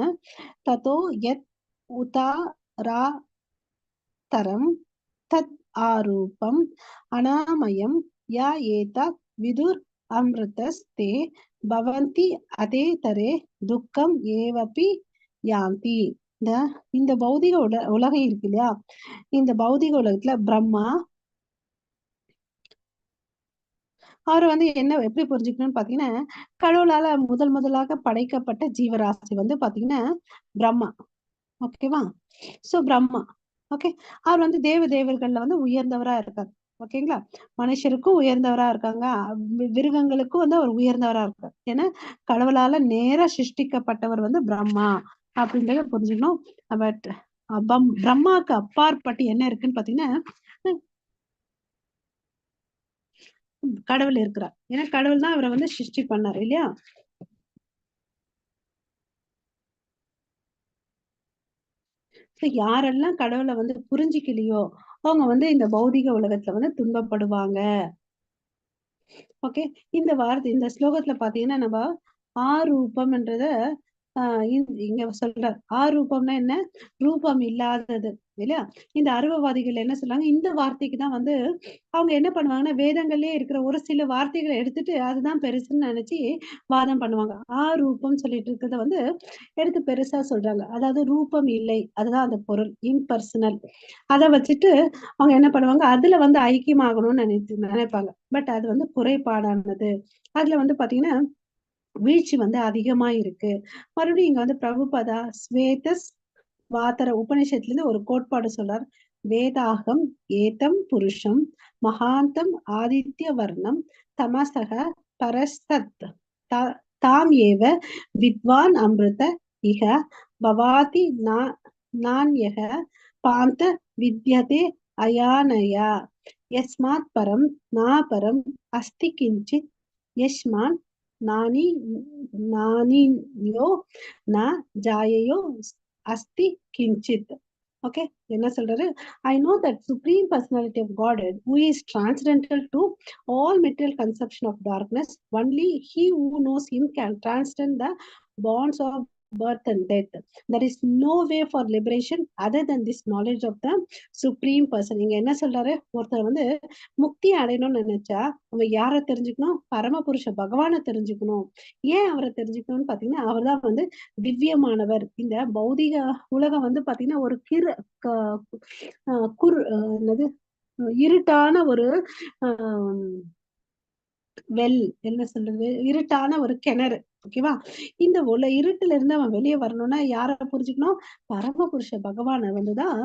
ததோ யத் உதாராதரம் தத் ஆரூபம் அனாமயம் யா ஏதத் விதுர் அமிர்தஸ்தே பவந்தி அதே தரே துக்கம் ஏவபி யாந்தி. இந்த இந்த பௌதிக உலகம் இருக்கு இல்லையா? இந்த பௌதிக உலகத்துல பிரம்மா, அவர் வந்து என்ன எப்படி புரிஞ்சுக்கணும்னு பாத்தீங்கன்னா, கடவுளால முதலாக படைக்கப்பட்ட ஜீவராசி வந்து பாத்தீங்கன்னா பிரம்மா. ஓகேவா? சோ பிரம்மா. ஓகே. அவர் வந்து தேவர்கள்ல வந்து உயர்ந்தவரா இருக்காரு. ஓகேங்களா? மனுஷருக்கும் உயர்ந்தவரா இருக்காங்க. மிருகங்களுக்கும் வந்து அவர் உயர்ந்தவரா இருக்காரு. ஏன்னா கடவுளால நேரா சிருஷ்டிக்கப்பட்டவர் வந்து பிரம்மா அப்படின்றத புரிஞ்சுக்கணும். பட் பிரம்மாவுக்கு அப்பாற்பட்டு என்ன இருக்குன்னு பாத்தீங்கன்னா கடவுள் இருக்கிறார். ஏன்னா கடவுள் தான் அவரை வந்து சிருஷ்டி பண்ணார் இல்லையா? யாரெல்லாம் கடவுளை வந்து புரிஞ்சிக்கலையோ அவங்க வந்து இந்த பௌதிக உலகத்துல வந்து துன்பப்படுவாங்க. ஓகே. இந்த வார்த்தை இந்த ஸ்லோகத்துல பாத்தீங்கன்னா நம்ம ஆரூபம்ன்றத இங்க சொல்றார். ஆரூபம்னா என்ன? ரூபம் இல்லாதது இல்லையா? இந்த அருவவாதிகள் என்ன சொல்றாங்க, இந்த வார்த்தைக்கு தான் வந்து அவங்க என்ன பண்ணுவாங்கன்னா வேதங்கள்லயே இருக்கிற ஒரு சில வார்த்தைகளை எடுத்துட்டு அதுதான் பெருசுன்னு நினைச்சு வாதம் பண்ணுவாங்க. ஆரூபம் சொல்லிட்டு இருக்கிறத வந்து எடுத்து பெருசா சொல்றாங்க. அதாவது ரூபம் இல்லை, அதுதான் அந்த பொருள், இம்பர்சனல். அதை வச்சுட்டு அவங்க என்ன பண்ணுவாங்க, அதுல வந்து ஐக்கியமாகணும்னு நினைப்பாங்க. பட் அது வந்து குறைபாடானது. அதுல வந்து பாத்தீங்கன்னா வீழ்ச்சி வந்து அதிகமா இருக்கு. மறுபடியும் இங்க வந்து பிரபுபதா ஸ்வேதஸ் வாதர உபநிஷத்துல இருந்து ஒரு கோட்பாடு சொல்றார். வேதாகம் ஏதம் புருஷம் மகாந்தம் ஆதித்ய வர்ணம் தமசக பரஸ்தத் தாம் ஏவ வித்வான் அமிர்த இக பவாதி நான்யக பாந்த வித்யதே அயானயா யஸ்மாத் பரம் நாபரம் அஸ்தி கிஞ்சித் யஸ்மான் நானி நானியோ ந ஜாயையோ அஸ்தி கிஞ்சித். ஓகே. என்ன சொல்றாரு? I know that supreme personality of Godhead who is transcendental to all material conception of darkness, only he who knows him can transcend the bonds of birth and death. There is no way for liberation other than this knowledge of the supreme person. இங்க என்ன சொல்றாரு? ஒருத்தர் வந்து முக்தி அடையணும்னு நினைச்சா அவங்க யாரை தெரிஞ்சுக்கணும்? பரமபுருஷ பகவானை தெரிஞ்சுக்கணும். ஏன் அவரை தெரிஞ்சுக்கணும்னு பாத்தீங்கன்னா அவர் தான் வந்து திவ்யமானவர். இந்த பௌதிக உலகம் வந்து பாத்தீங்கன்னா ஒரு என்னது இருட்டான ஒரு வெல் என்ன சொல்றது, இருட்டான ஒரு கிணறு. ஓகேவா? இந்த இருட்டுல இருந்து அவன் வெளியே வரணும்னா யார புரிஞ்சுக்கணும்? பரமபுருஷ பகவானை வந்துதான்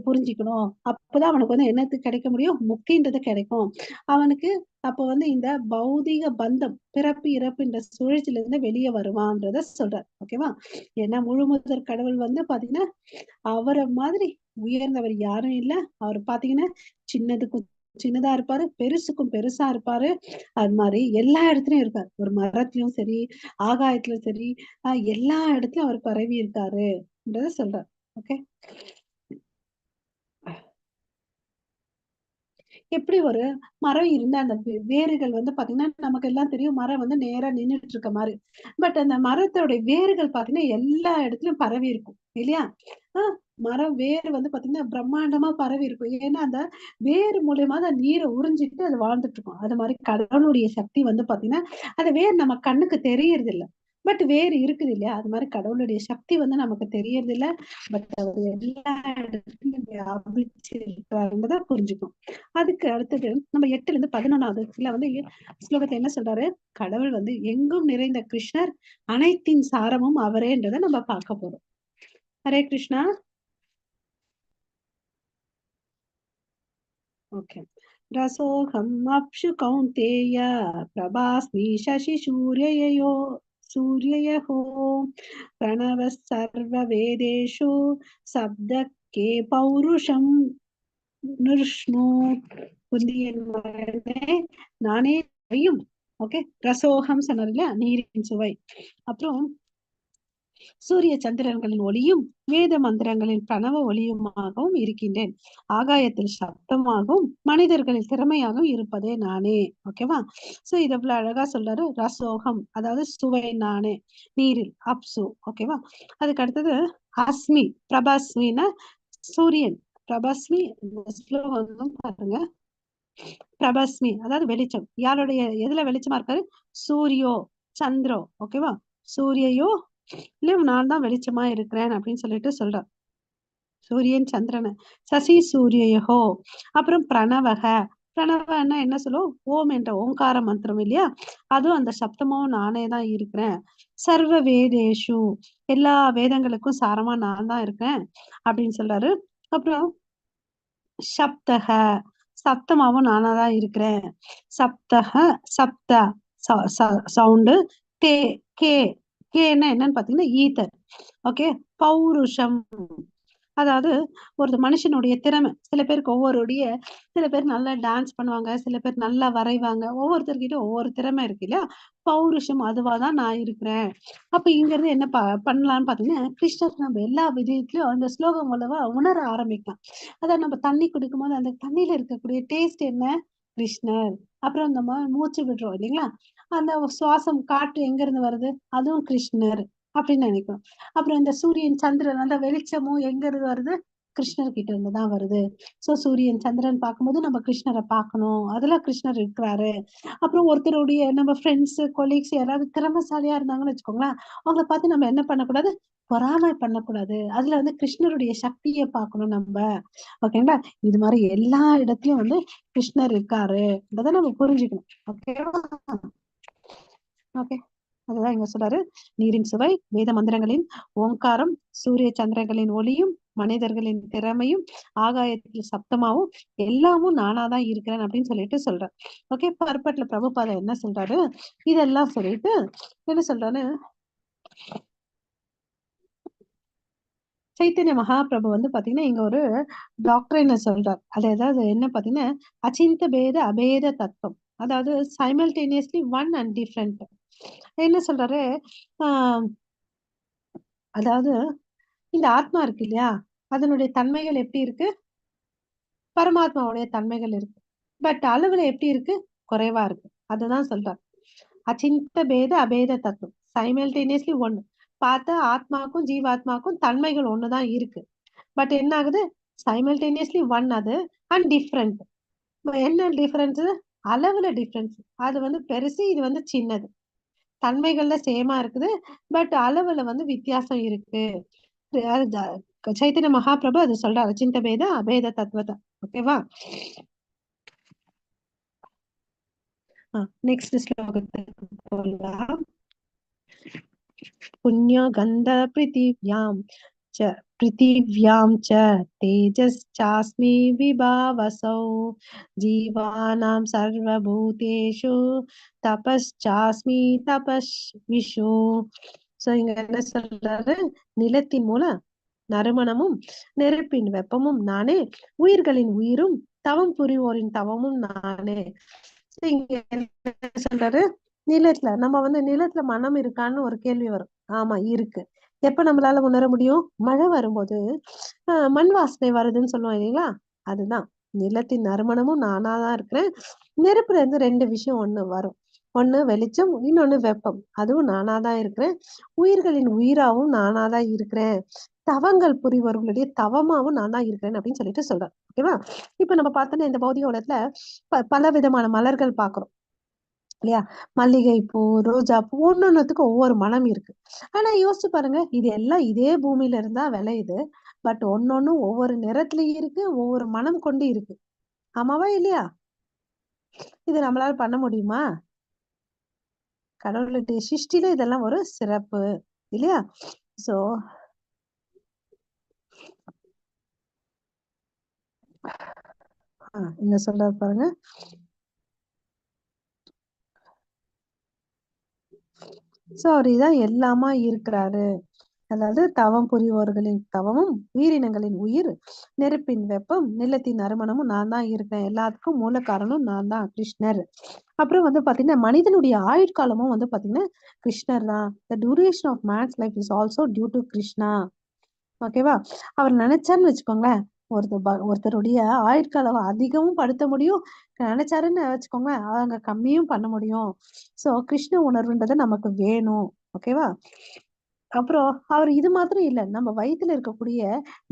புரிஞ்சுக்கணும். அப்பதான் அவனுக்கு வந்து என்னது கிடைக்க முடியும்? முக்தின்றது கிடைக்கும் அவனுக்கு. அப்ப வந்து இந்த பௌதிக பந்தம், பிறப்பு இறப்புன்ற சுழற்சியில இருந்து வெளியே வருவான்றத சொல்றார். ஓகேவா? ஏன்னா முழுமுதற் கடவுள் வந்து பாத்தீங்கன்னா அவரை மாதிரி உயர்ந்தவர் யாரும் இல்ல. அவர் பாத்தீங்கன்னா சின்னதுக்கும் சின்னதா இருப்பாரு, பெருசுக்கும் பெருசா இருப்பாரு. அது மாதிரி எல்லா இடத்துலயும் இருக்காரு. ஒரு மரத்திலயும் சரி, ஆகாயத்திலும் சரி, எல்லா இடத்துலயும் அவர் பரவி இருக்காருன்றத சொல்றார். ஓகே. எப்படி ஒரு மரம் இருந்தா அந்த வேர்கள் வந்து பாத்தீங்கன்னா நமக்கு எல்லாம் தெரியும் மரம் வந்து நேரா நின்னுட்டு இருக்க மாதிரி. பட் அந்த மரத்தோட வேர்கள் பாத்தீங்கன்னா எல்லா இடத்துலயும் பரவி இருக்கும் இல்லையா? மரம் வேர் வந்து பாத்தீங்கன்னா பிரம்மாண்டமா பரவி இருக்கும். ஏன்னா அந்த வேர் மூலியமா தான் நீரை உறிஞ்சிட்டு அது வாழ்ந்துட்டு இருக்கும். அது மாதிரி கடவுளுடைய சக்தி வந்து பாத்தீங்கன்னா அந்த வேர் நம்ம கண்ணுக்கு தெரியறது இல்ல. பட் வேறு இருக்குது இல்லையா? அது மாதிரி கடவுளுடைய சக்தி வந்து நமக்கு தெரியறது இல்ல. பட் அவர் எல்லா இடத்துலயும் வியாபிச்சிருக்காருன்றத புரிஞ்சுக்கும். அதுக்கு அடுத்தது நம்ம 8ல இருந்து 11வது வந்து ஸ்லோகத்தை என்ன சொல்றாரு? கடவுள் வந்து எங்கும் நிறைந்த கிருஷ்ணர், அனைத்தின் சாரமும் அவரேன்றதை நம்ம பார்க்க போறோம். ஹரே கிருஷ்ணா. ஓகே. ரசோகம் அப்சு கௌந்தேய பிரபாஸ்மி சசி சூரியயோ பிரணவ சர்வ வேதேஷு சப்த கே பௌருஷம் நிருஷ்ணு புந்தியன் மகனே நானே சுவையும். ஓகே. ரசோகம் சொன்னார் இல்லையா? நீரின் சுவை. அப்புறம் சூரிய சந்திரன்களின் ஒளியும் வேத மந்திரங்களின் பிரணவ ஒளியுமாகவும் இருக்கின்றேன். ஆகாயத்தில் சப்தமாகவும் மனிதர்களின் திறமையாகவும் இருப்பதே நானே. ஓகேவா? சோ இது இவ்வளவு அழகா சொல்றாரு. ரசோகம் அதாவது சுவை நானே. நீரில் அப்சு. ஓகேவா? அதுக்கு அடுத்தது அஸ்மி பிரபாஸ்மின்னா சூரியன். பிரபாஸ்மி ஸ்லோகம் பாருங்க. பிரபாஸ்மி அதாவது வெளிச்சம். யாருடைய எதுல வெளிச்சமா இருக்காரு? சூரியோ சந்திரோ. ஓகேவா? சூரியோ இல்ல நான் தான் வெளிச்சமா இருக்கிறேன் அப்படின்னு சொல்லிட்டு சொல்றார். சூரியன் சந்திரன் சசி சூரியோ. அப்புறம் பிரணவக. பிரணவன்னா என்ன சொல்லுவோம்? ஓம் என்ற ஓங்கார மந்திரம் இல்லையா? அதுவும் அந்த சப்தமும் நானே தான் இருக்கிறேன். சர்வ வேதேஷு எல்லா வேதங்களுக்கும் சாரமா நான் தான் இருக்கேன் அப்படின்னு சொல்றாரு. அப்புறம் சப்தக, சப்தமாவும் நானாதான் இருக்கிறேன். சப்தக, சப்த சவுண்டு. தே, கே, கேன்னா என்னன்னு பாத்தீங்கன்னா ஈதர். ஓகே. பௌருஷம், அதாவது ஒரு மனுஷனுடைய திறமை. சில பேருக்கு சில பேர் நல்லா டான்ஸ் பண்ணுவாங்க, சில பேர் நல்லா வரைவாங்க, ஒவ்வொருத்தர்கிட்ட ஒவ்வொரு திறமை இருக்கு இல்லையா. பௌருஷம் அதுவாதான் நான் இருக்கிறேன். அப்ப இங்க இருந்து என்ன பண்ணலாம்னு பாத்தீங்கன்னா, கிருஷ்ணர் நம்ம எல்லா விதத்திலயும் அந்த ஸ்லோகம் மூலமா உணர ஆரம்பிக்கலாம். அதான் நம்ம தண்ணி குடிக்கும் போது அந்த தண்ணியில இருக்கக்கூடிய டேஸ்ட் என்ன, கிருஷ்ணர். அப்புறம் நம்ம மூச்சு விடுறோம் இல்லைங்களா, அந்த சுவாசம் காற்று எங்க இருந்து வருது, அதுவும் கிருஷ்ணர் அப்படின்னு நினைக்கும். அப்புறம் இந்த சூரியன் சந்திரன் அந்த வெளிச்சமும் எங்க இருந்து வருது, கிருஷ்ணர் கிட்ட இருந்து தான் வருது. சோ சூரியன் சந்திரன் பார்க்கும்போது நம்ம கிருஷ்ணரை பார்க்கணும், அதுல கிருஷ்ணர் இருக்கிறாரு. அப்புறம் ஒருத்தருடைய நம்ம ஃப்ரெண்ட்ஸ் கொலீக்ஸ் யாராவது திறமைசாலியா இருந்தாங்கன்னு வச்சுக்கோங்களேன், அவங்கள பார்த்து நம்ம என்ன பண்ணக்கூடாது, பொறாமை பண்ணக்கூடாது. அதுல வந்து கிருஷ்ணருடைய சக்தியை பார்க்கணும் நம்ம. ஓகேங்களா. இது மாதிரி எல்லா இடத்துலயும் வந்து கிருஷ்ணர் இருக்காருன்றதை நம்ம புரிஞ்சுக்கணும். ஓகேவா. ஓகே. அதுதான் இங்க சொல்றாரு. நீரின் சுவை, வேத மந்திரங்களின் ஓங்காரம், சூரிய சந்திரங்களின் ஒளியும், மனிதர்களின் திறமையும், ஆகாயத்தில் சப்தமாவும் எல்லாமும் நானாதான் இருக்கிறேன் அப்படின்னு சொல்லிட்டு சொல்றேன். ஓகே. பர்பட்ல பிரபுபாதா என்ன சொல்றாரு, இதெல்லாம் சொல்லிட்டு என்ன சொல்றாரு, சைத்தன்ய மகாபிரபு வந்து பாத்தீங்கன்னா இங்க ஒரு டாக்டர் சொல்றார். அது ஏதாவது என்ன பாத்தீங்கன்னா, அச்சிந்த பேத அபேத தத்துவம், அதாவது சைமல்டேனியஸ்லி ஒன் அண்ட் டிஃப்ரெண்ட். என்ன சொல்றாரு, ஆஹ் அதாவது இந்த ஆத்மா இருக்கு இல்லையா, அதனுடைய தன்மைகள் எப்படி இருக்கு, பரமாத்மாவுடைய தன்மைகள் இருக்கு. பட் அளவுல எப்படி இருக்கு, குறைவா இருக்கு. அதுதான் சொல்றார். அச்சிந்த பேத அபேத தத்துவம், சைமல்டேனியஸ்லி ஒன்னு. பார்த்தா ஆத்மாக்கும் ஜீவாத்மாக்கும் தன்மைகள் ஒண்ணுதான் இருக்கு. பட் என்ன ஆகுது, சைமல்டேனியஸ்லி ஒன் அது, அண்ட் டிஃப்ரெண்ட். என்ன டிஃபரன்ஸ், அளவுல டிஃபரன்ஸ். அது வந்து பெருசு, இது வந்து சின்னது. தன்மைகள்ல சேமா இருக்குது, பட் அளவுல வந்து வித்தியாசம் இருக்கு. அது சைத்தன்ய மகாபிரபு அது சொல்றாரு, சிந்த பேத அபேத தத்துவத்தை. ஓகேவா. நெக்ஸ்ட் ஸ்லோகத்துக்கு போகலாம். புண்ணிய கந்த பிருத்திவ்யாம் च पृथिव्यां च तेजश्चास्मि विभावसौ जीवानां सर्वभूतेषु तपश्चास्मि तपस्विषु. சோ இங்க என்ன சொல்றாரு, நிலத்தின் மூல நறுமணமும் நெருப்பின் வெப்பமும் நானே, உயிர்களின் உயிரும் தவம் புரிவோரின் தவமும் நானே. இங்க என்ன சொல்றாரு, நிலத்துல நம்ம வந்து நிலத்துல மனம் இருக்கான்னு ஒரு கேள்வி வரும். ஆமா இருக்கு. எப்ப நம்மளால உணர முடியும், மழை வரும்போது மண் வாசனை வருதுன்னு சொல்லுவோம் இல்லைங்களா, அதுதான். நிலத்தின் நறுமணமும் நானாதான் இருக்கிறேன். நெருப்புல இருந்து ரெண்டு விஷயம் ஒண்ணு வரும், ஒண்ணு வெளிச்சம், இன்னொன்னு வெப்பம், அதுவும் நானாதான் இருக்கிறேன். உயிர்களின் உயிராவும் நானாதான் இருக்கிறேன். தவங்கள் புரிவர்களுடைய தவமாவும் நான் தான் இருக்கிறேன் அப்படின்னு சொல்லிட்டு சொல்றேன். ஓகேவா. இப்ப நம்ம பார்த்தோன்னா இந்த பௌதிக உலகத்துல பல விதமான மலர்கள் பாக்குறோம் இல்லையா. மல்லிகை பூ, ரோஜா பூ, ஒன்னொன்னுத்துக்கு ஒவ்வொரு மனம் இருக்கு. ஆனா யோசிச்சு பாருங்க, இது எல்லாம் இதே பூமியில இருந்தா விளையுது. பட் ஒன்னொன்னும் ஒவ்வொரு நிறத்துலயும் இருக்கு, ஒவ்வொரு மனம் கொண்டு இருக்கு. ஆமாவா இல்லையா. இது நம்மளால பண்ண முடியுமா, கடவுளுடைய சிருஷ்டில இதெல்லாம் ஒரு சிறப்பு இல்லையா. சோ இங்க சொல்ற பாருங்க, சோ அவர் இதான் எல்லாமா இருக்கிறாரு. அதாவது தவம் புரிவோர்களின் தவமும் உயிரினங்களின் உயிர், நெருப்பின் வெப்பம், நிலத்தின் நறுமணமும் நான் தான் இருக்கேன். எல்லாத்துக்கும் மூல காரணம் நான் தான், கிருஷ்ணர். அப்புறம் வந்து பாத்தீங்கன்னா மனிதனுடைய ஆயுட்காலமும் வந்து பாத்தீங்கன்னா கிருஷ்ணர் தான். The duration of man's life is also due to Krishna. ஓகேவா. அவர் நினைச்சாருன்னு வச்சுக்கோங்களேன், ஒருத்தருடைய ஆயுட்காலம் அதிகமும் படுத்த முடியும், நினைச்சாருன்னு வச்சுக்கோங்களேன் அவங்க கம்மியும் பண்ண முடியும். சோ கிருஷ்ண உணர்வுன்றது நமக்கு வேணும். ஓகேவா. அப்புறம் அவர் இது மாத்திரம் இல்ல, நம்ம வயித்துல இருக்கக்கூடிய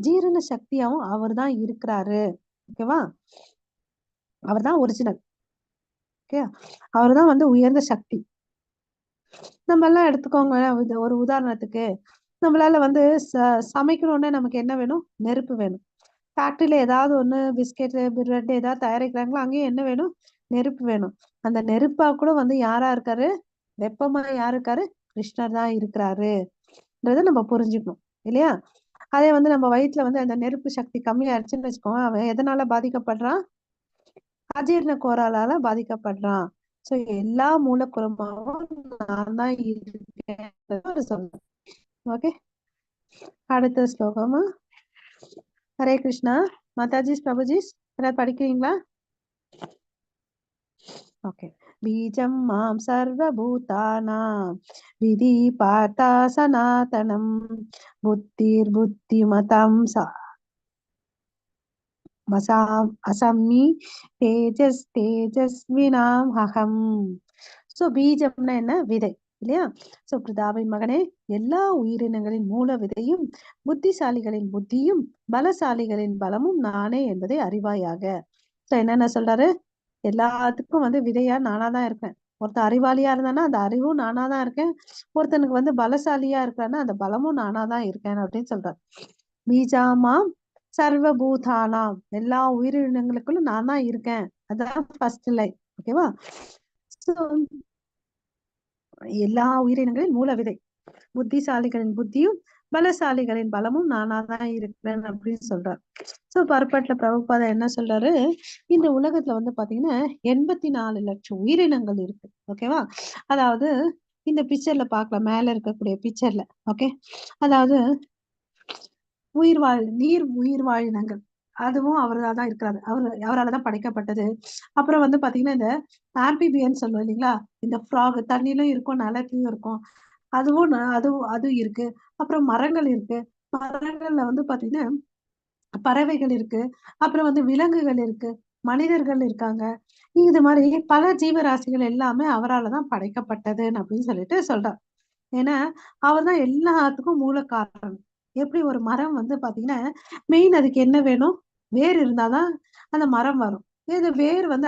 ஜீரண சக்தியாவும் அவர் தான் இருக்கிறாரு. ஓகேவா. அவர் தான் ஒரிஜினல். ஓகே. அவர் தான் வந்து உயர்ந்த சக்தி. நம்ம எல்லாம் எடுத்துக்கோங்க, ஒரு உதாரணத்துக்கு நம்மளால வந்து சமைக்கணும்னா நமக்கு என்ன வேணும், நெருப்பு வேணும். ஃபேக்டரியில ஏதாவது ஒண்ணு பிஸ்கெட் பிரெட் ஏதாவது தயாரிக்கிறாங்களோ அங்கேயும் என்ன வேணும், நெருப்பு வேணும். அந்த நெருப்பா கூட வந்து யாரா இருக்காரு, வெப்பமா யாரு இருக்காரு, கிருஷ்ணர் தான் இருக்கிறாருன்றத நம்ம புரிஞ்சுக்கணும் இல்லையா. அதே வந்து நம்ம வயிற்றுல வந்து அந்த நெருப்பு சக்தி கம்மியாயிருச்சுன்னு வச்சுக்கோங்க, அவன் எதனால பாதிக்கப்படுறான்? அஜீரண கோளாறால பாதிக்கப்படுறான். சோ எல்லா மூலக்கூறமாவும் நான் தான் இருக்கேன் சொல்றேன். ஓகே, அடுத்த ஸ்லோகமா. ஹரே கிருஷ்ணா. மாதாஜிஸ் பிரபுஜிஸ் யாராவது படிக்கிறீங்களா? ஓகே. பீஜம் மாம் சர்வபூதானாம் விதி பார்த்தா சனாதனம் புத்திர் புத்திமதம் அசம்மி தேஜஸ் தேஜஸ்வினாம் அகம். சோ பீஜம்னா என்ன? விதை இல்லையா? சோ பிரதாபின் மகனே, எல்லா உயிரினங்களின் மூல விதையும் புத்திசாலிகளின் புத்தியும் பலசாலிகளின் பலமும் நானே என்பதை அறிவாயாக. சோ என்னென்ன சொல்றாரு? எல்லாத்துக்கும் வந்து விதையா நானா தான் இருக்கேன். ஒருத்தன் அறிவாளியா இருந்தானா அந்த அறிவும் நானா தான் இருக்கேன். ஒருத்தனுக்கு வந்து பலசாலியா இருக்கான்னா அந்த பலமும் நானா தான் இருக்கேன் அப்படின்னு சொல்றாரு. பீஜாமாம் சர்வபூதானாம், எல்லா உயிரினங்களுக்குள்ளும் நான் தான் இருக்கேன். அதான் ஃபர்ஸ்ட் லைன். ஓகேவா? சோ எல்லா உயிரினங்களின் மூல விதை, புத்திசாலிகளின் புத்தியும் பலசாலிகளின் பலமும் நானா தான் இருக்கிறேன் அப்படின்னு சொல்றாரு. சோ பர்பட்ல பிரபுபாதா என்ன சொல்றாரு? இந்த உலகத்துல வந்து பாத்தீங்கன்னா 84 லட்சம் உயிரினங்கள் இருக்கு. ஓகேவா? அதாவது இந்த பிக்சர்ல பார்க்கலாம், மேல இருக்கக்கூடிய பிக்சர்ல. ஓகே, அதாவது நீர் உயிர் வாழினங்கள் அதுவும் அவரால் தான் இருக்கிறாரு. அவரால் தான் படைக்கப்பட்டது. அப்புறம் வந்து பாத்தீங்கன்னா இந்த ஆம்பிபியன் சொல்லுவோம் இல்லைங்களா, இந்த ஃப்ராக் தண்ணிலும் இருக்கும் நிலத்திலும் இருக்கும், அதுவும் இருக்கு. அப்புறம் மரங்கள் இருக்கு. மரங்கள்ல வந்து பாத்தீங்கன்னா பறவைகள் இருக்கு. அப்புறம் வந்து விலங்குகள் இருக்கு, மனிதர்கள் இருக்காங்க. இது மாதிரி பல ஜீவராசிகள் எல்லாமே அவரால் தான் படைக்கப்பட்டதுன்னு அப்படின்னு சொல்லிட்டு சொல்றார். ஏன்னா அவர் தான் எல்லாத்துக்கும் மூல காரணம். எப்படி ஒரு மரம் வந்து பாத்தீங்கன்னா மெயின் அதுக்கு என்ன வேணும்? வேர் இருந்தாதான் அந்த மரம் வரும். இது வேர் வந்து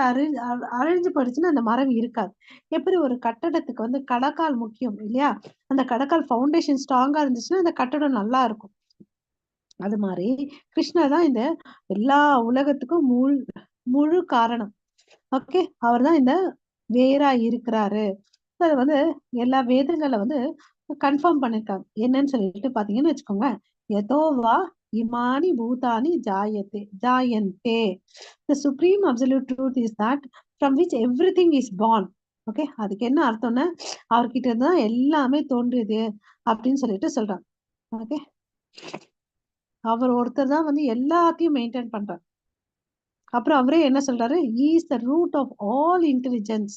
அழிஞ்சு போயிடுச்சுன்னா அந்த மரம் இருக்காது. எப்படி ஒரு கட்டடத்துக்கு வந்து கடக்கால் முக்கியம் இல்லையா? அந்த கடக்கால் ஃபவுண்டேஷன் ஸ்ட்ராங்கா இருந்துச்சுன்னா அந்த கட்டடம் நல்லா இருக்கும். அது மாதிரி கிருஷ்ணர் தான் இந்த எல்லா உலகத்துக்கும் முழு காரணம். ஓகே, அவர் தான் இந்த வேரா இருக்கிறாரு. அது வந்து எல்லா வேதங்கள்ல வந்து கன்ஃபார்ம் பண்ணிருக்காங்க. என்னன்னு சொல்லிட்டு பாத்தீங்கன்னு வச்சுக்கோங்க, யதோவா இமானி பூதானி ஜாயந்தே. The supreme absolute truth is that from which everything is born. Okay, அதுக்கு என்ன அர்த்தம்னா அவர்கிட்ட இருந்து தான் எல்லாமே தோன்றுது அப்படின்னு சொல்லிட்டு சொல்றாங்க. ஓகே, அவர் ஒருத்தர் தான் வந்து எல்லாத்தையும் மெயின்டைன் பண்றார். அப்புறம் அவரே என்ன சொல்றாரு? He is the root of all intelligence.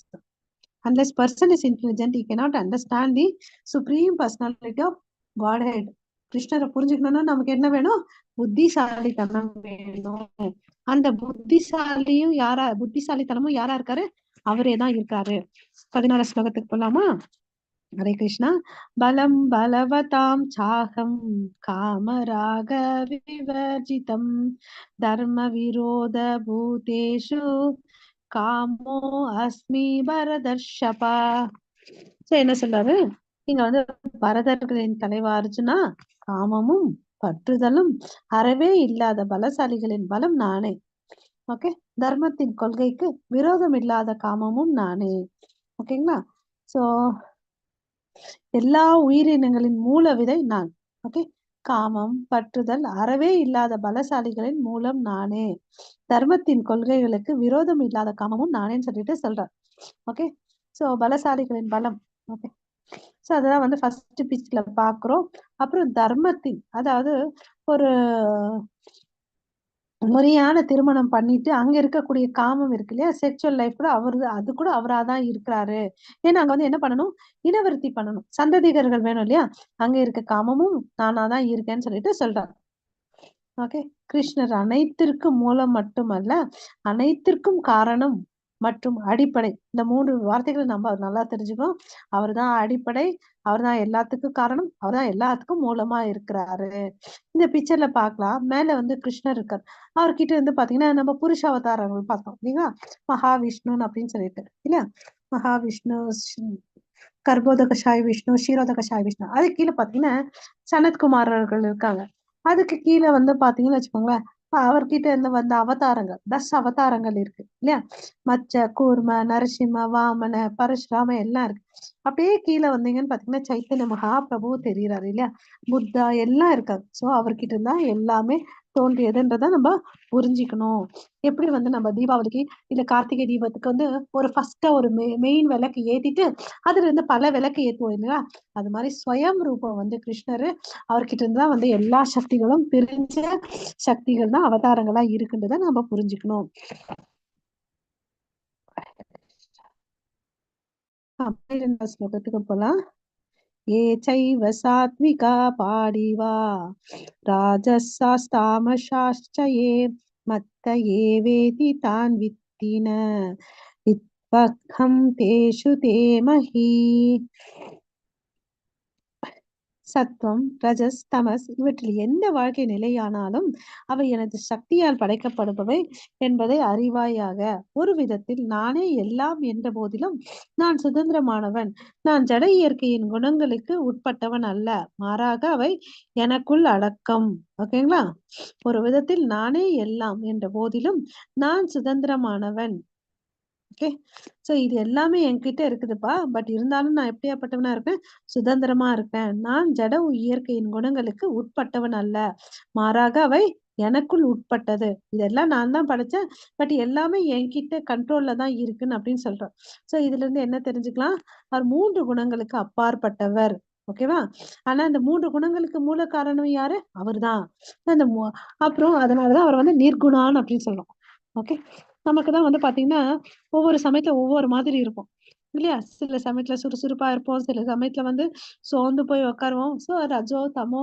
Unless person is intelligent, he cannot understand the supreme personality of Godhead. கிருஷ்ணரை புரிஞ்சுக்கணும்னா நமக்கு என்ன வேணும்? புத்திசாலித்தனம் வேணும். அந்த புத்திசாலித்தனமும் யாரா இருக்காரு? அவரே தான் இருக்காரு. 14 ஸ்லோகத்துக்கு போலாமா? ஹரே கிருஷ்ணா. பலம் பலவதாம் சாகம் காமராக விவர்ஜிதம் தர்ம விரோத பூதேஷு காமோ அஸ்மி பரதர்ஷபா. என்ன சொல்றாரு இங்க வந்து? பரதர்களின் தலைவா அர்ஜுனா, காமமும் பற்றுதலும் அறவே இல்லாத பலசாலிகளின் பலம் நானே. ஓகே, தர்மத்தின் கொள்கைக்கு விரோதம் இல்லாத காமமும் நானே. ஓகேங்களா? சோ எல்லா உயிரினங்களின் மூல விதை நான். ஓகே, காமம் பற்றுதல் அறவே இல்லாத பலசாலிகளின் மூலம் நானே. தர்மத்தின் கொள்கைகளுக்கு விரோதம் இல்லாத காமமும் நானேன்னு சொல்லிட்டு சொல்றார். ஓகே, சோ பலசாலிகளின் பலம். ஓகே, சோ அதெல்லாம் வந்து ஃபர்ஸ்ட் பிச்ல பாக்குறோம். அப்புறம் தர்மத்தின், அதாவது ஒரு முறையான திருமணம் பண்ணிட்டு அங்க இருக்கக்கூடிய காமம் இருக்கு இல்லையா, செக்சுவல் லைஃப் கூட அது கூட அவராதான் இருக்கிறாரு. ஏன்னா அங்க வந்து என்ன பண்ணணும்? இனவருத்தி பண்ணணும், சந்ததிகர்கள் வேணும் இல்லையா? அங்க இருக்க காமமும் நானாதான் இருக்கேன்னு சொல்லிட்டு சொல்றாங்க. ஓகே, கிருஷ்ணர் அனைத்திற்கும் மூலம் மட்டுமல்ல, அனைத்திற்கும் காரணம் மற்றும் அடிப்படை. இந்த 3 வார்த்தைகளை நம்ம நல்லா தெரிஞ்சுக்கணும். அவர் தான் அடிப்படை, அவர் தான் எல்லாத்துக்கும் காரணம், அவர் தான் எல்லாத்துக்கும் மூலமா இருக்கிறாரு. இந்த பிக்சர்ல பார்க்கலாம், மேல வந்து கிருஷ்ணர் இருக்கார். அவர்கிட்ட இருந்து பாத்தீங்கன்னா நம்ம புருஷ அவதாரங்கள் பார்த்தோம் இல்லைங்களா? மகாவிஷ்ணுன்னு அப்படின்னு சொல்லிட்டு இல்லையா? மகாவிஷ்ணு, கர்ப்போதகசாய் விஷ்ணு, ஷீரோதகசாய் விஷ்ணு. அது கீழே பாத்தீங்கன்னா சனத்குமாரர்கள் இருக்காங்க. அதுக்கு கீழே வந்து பாத்தீங்கன்னு வச்சுக்கோங்களேன், அவர்கிட்ட இருந்து வந்த அவதாரங்கள் 10 அவதாரங்கள் இருக்கு இல்லையா? மச்ச, கூர்ம, நரசிம்ம, வாமன, பரசுராம எல்லாம் இருக்கு. அப்படியே கீழே வந்தீங்கன்னு பாத்தீங்கன்னா சைத்தன்ய மகாபிரபு தெரியுறாரு இல்லையா? புத்தா எல்லாம் இருக்காரு. சோ அவர்கிட்ட இருந்தா எல்லாமே தோன்றியதுன்றத நம்ம புரிஞ்சுக்கணும். எப்படி வந்து நம்ம தீபாவளிக்கு இல்ல கார்த்திகை தீபத்துக்கு வந்து ஒரு ஃபர்ஸ்டா ஒரு மெயின் விளக்கு ஏத்திட்டு அதுல இருந்து பல விளக்கு ஏத்துவோம் இல்லையா? அது மாதிரி ஸ்வயம் ரூபம் வந்து கிருஷ்ணரு, அவர்கிட்ட இருந்து தான் வந்து எல்லா சக்திகளும் பிரிஞ்ச சக்திகள் தான் அவதாரங்களா இருக்குன்றத நம்ம புரிஞ்சுக்கணும். பன்னிரெண்டாவது ஸ்லோகத்துக்கு போலாம். ये चैव सात्विका पाडिवा राजसास्तामशाश्च ये मत्त एवेति तान् वित्ति न वित्वहं तेषु ते मही. சத்வம், ரஜஸ், தமஸ் இவற்றில் எந்த வாழ்க்கை நிலையானாலும் அவை எனது சக்தியால் படைக்கப்படுபவை என்பதை அறிவாயாக. ஒரு விதத்தில் நானே எல்லாம் என்ற போதிலும் நான் சுதந்திரமானவன். நான் ஜட இயற்கையின் குணங்களுக்கு உட்பட்டவன் அல்ல, மாறாக அவை எனக்குள் அடக்கம். ஓகேங்களா? ஒரு விதத்தில் நானே எல்லாம் என்ற போதிலும் நான் சுதந்திரமானவன். ஓகே, சோ இது எல்லாமே என்கிட்ட இருக்குதுப்பா. பட் இருந்தாலும் நான் எப்படியாப்பட்டவனா இருக்கேன்? சுதந்திரமா இருக்கேன். நான் ஜட இயற்கையின் குணங்களுக்கு உட்பட்டவன் அல்ல, மாறாக அவை எனக்குள் உட்பட்டது. இதெல்லாம் நான் தான் படைச்சேன். பட் எல்லாமே என்கிட்ட கண்ட்ரோல்ல தான் இருக்குன்னு அப்படின்னு சொல்றேன். சோ இதுல இருந்து என்ன தெரிஞ்சுக்கலாம்? அவர் 3 குணங்களுக்கு அப்பாற்பட்டவர். ஓகேவா? ஆனா இந்த 3 குணங்களுக்கு மூல காரணம் யாரு? அவர்தான். அந்த அப்புறம் அதனாலதான் அவர் வந்து நிர்குணான் அப்படின்னு சொல்றோம். ஓகே, நமக்கு தான் வந்து பாத்தீங்கன்னா ஒவ்வொரு சமயத்துல ஒவ்வொரு மாதிரி இருக்கும் இல்லையா? சில சமயத்துல சுறுசுறுப்பா இருப்போம், சில சமயத்துல வந்து சோர்ந்து போய் உட்காருவோம். சோ ரஜோ, தமோ,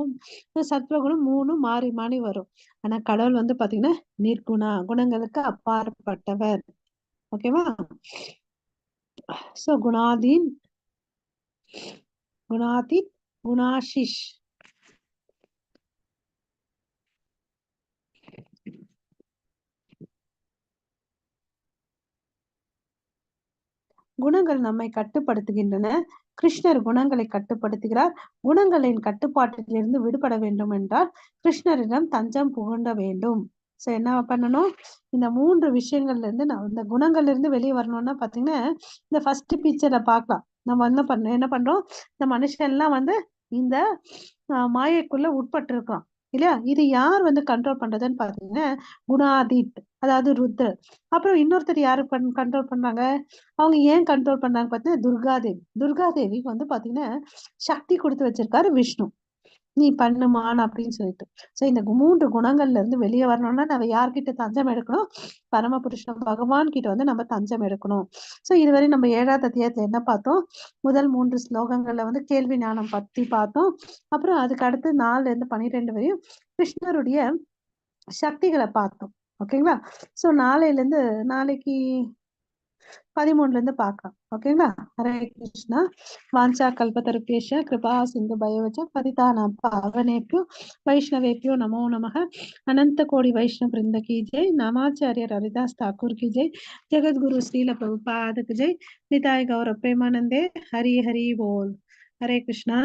சத்வகுணம் 3 மாறி மாறி வரும். ஆனா கடவுள் வந்து பாத்தீங்கன்னா நிர்குணா, குணங்களுக்கு அப்பாற்பட்டவர். ஓகேவா? சோ குணாதீன், குணாதீத், குணாஷிஷ். குணங்கள் நம்மை கட்டுப்படுத்துகின்றன. கிருஷ்ணர் குணங்களை கட்டுப்படுத்துகிறார். குணங்களின் கட்டுப்பாட்டிலிருந்து விடுபட வேண்டும் என்றால் கிருஷ்ணரிடம் தஞ்சம் புகுண்ட வேண்டும். சோ என்ன பண்ணணும்? இந்த 3 விஷயங்கள்ல இருந்து இந்த குணங்கள்ல இருந்து வெளியே வரணும்னா பாத்தீங்கன்னா இந்த ஃபர்ஸ்ட் பிக்சரை பார்க்கலாம். நம்ம என்ன பண்றோம்? இந்த மனுஷன் எல்லாம் வந்து இந்த மாயைக்குள்ள உட்பட்டு இருக்கோம் இல்லையா? இது யார் வந்து கண்ட்ரோல் பண்றதுன்னு பாத்தீங்கன்னா குணாதீத், அதாவது ருத்ரர். அப்புறம் இன்னொருத்தர் யாரு கண்ட்ரோல் பண்றாங்க? அவங்க ஏன் கண்ட்ரோல் பண்ணாங்க பார்த்தீங்கன்னா துர்காதேவி. துர்காதேவிக்கு வந்து பாத்தீங்கன்னா சக்தி கொடுத்து வச்சிருக்காரு விஷ்ணு, நீ பண்ணுமான் அப்படின்னு சொல்லிட்டு. சோ இந்த 3 குணங்கள்ல இருந்து வெளியே வரணும்னா நம்ம யார்கிட்ட தஞ்சம் எடுக்கணும்? பரமபுருஷன் பகவான் கிட்ட வந்து நம்ம தஞ்சம் எடுக்கணும். சோ இதுவரை நம்ம 7வது அத்தியாயத்துல என்ன பார்த்தோம்? முதல் 3 ஸ்லோகங்கள்ல வந்து கேள்வி ஞானம் பத்தி பார்த்தோம். அப்புறம் அதுக்கு அடுத்து 4ல இருந்து 12 வரையும் கிருஷ்ணருடைய சக்திகளை பார்த்தோம். ஓகேங்களா? சோ நாளைக்கு 13ல இருந்து பார்க்கலாம். ஓகேங்களா? ஹரே கிருஷ்ணா. வாஞ்சா கல்பதருபேஷ கிருபா சிந்து பயோஜ பதிதானாம் பாவனேப்யோ வைஷ்ணவேப்யோ நமோ நமः. अनंत कोटि वैष्णव वृंद की जय. नामाचार्य हरिदास ठाकुर की जय. जगत गुरु श्रील प्रभुपाद की जय. निताय गौर प्रेमानंदे. हरि हरि बोल. हरे कृष्णा.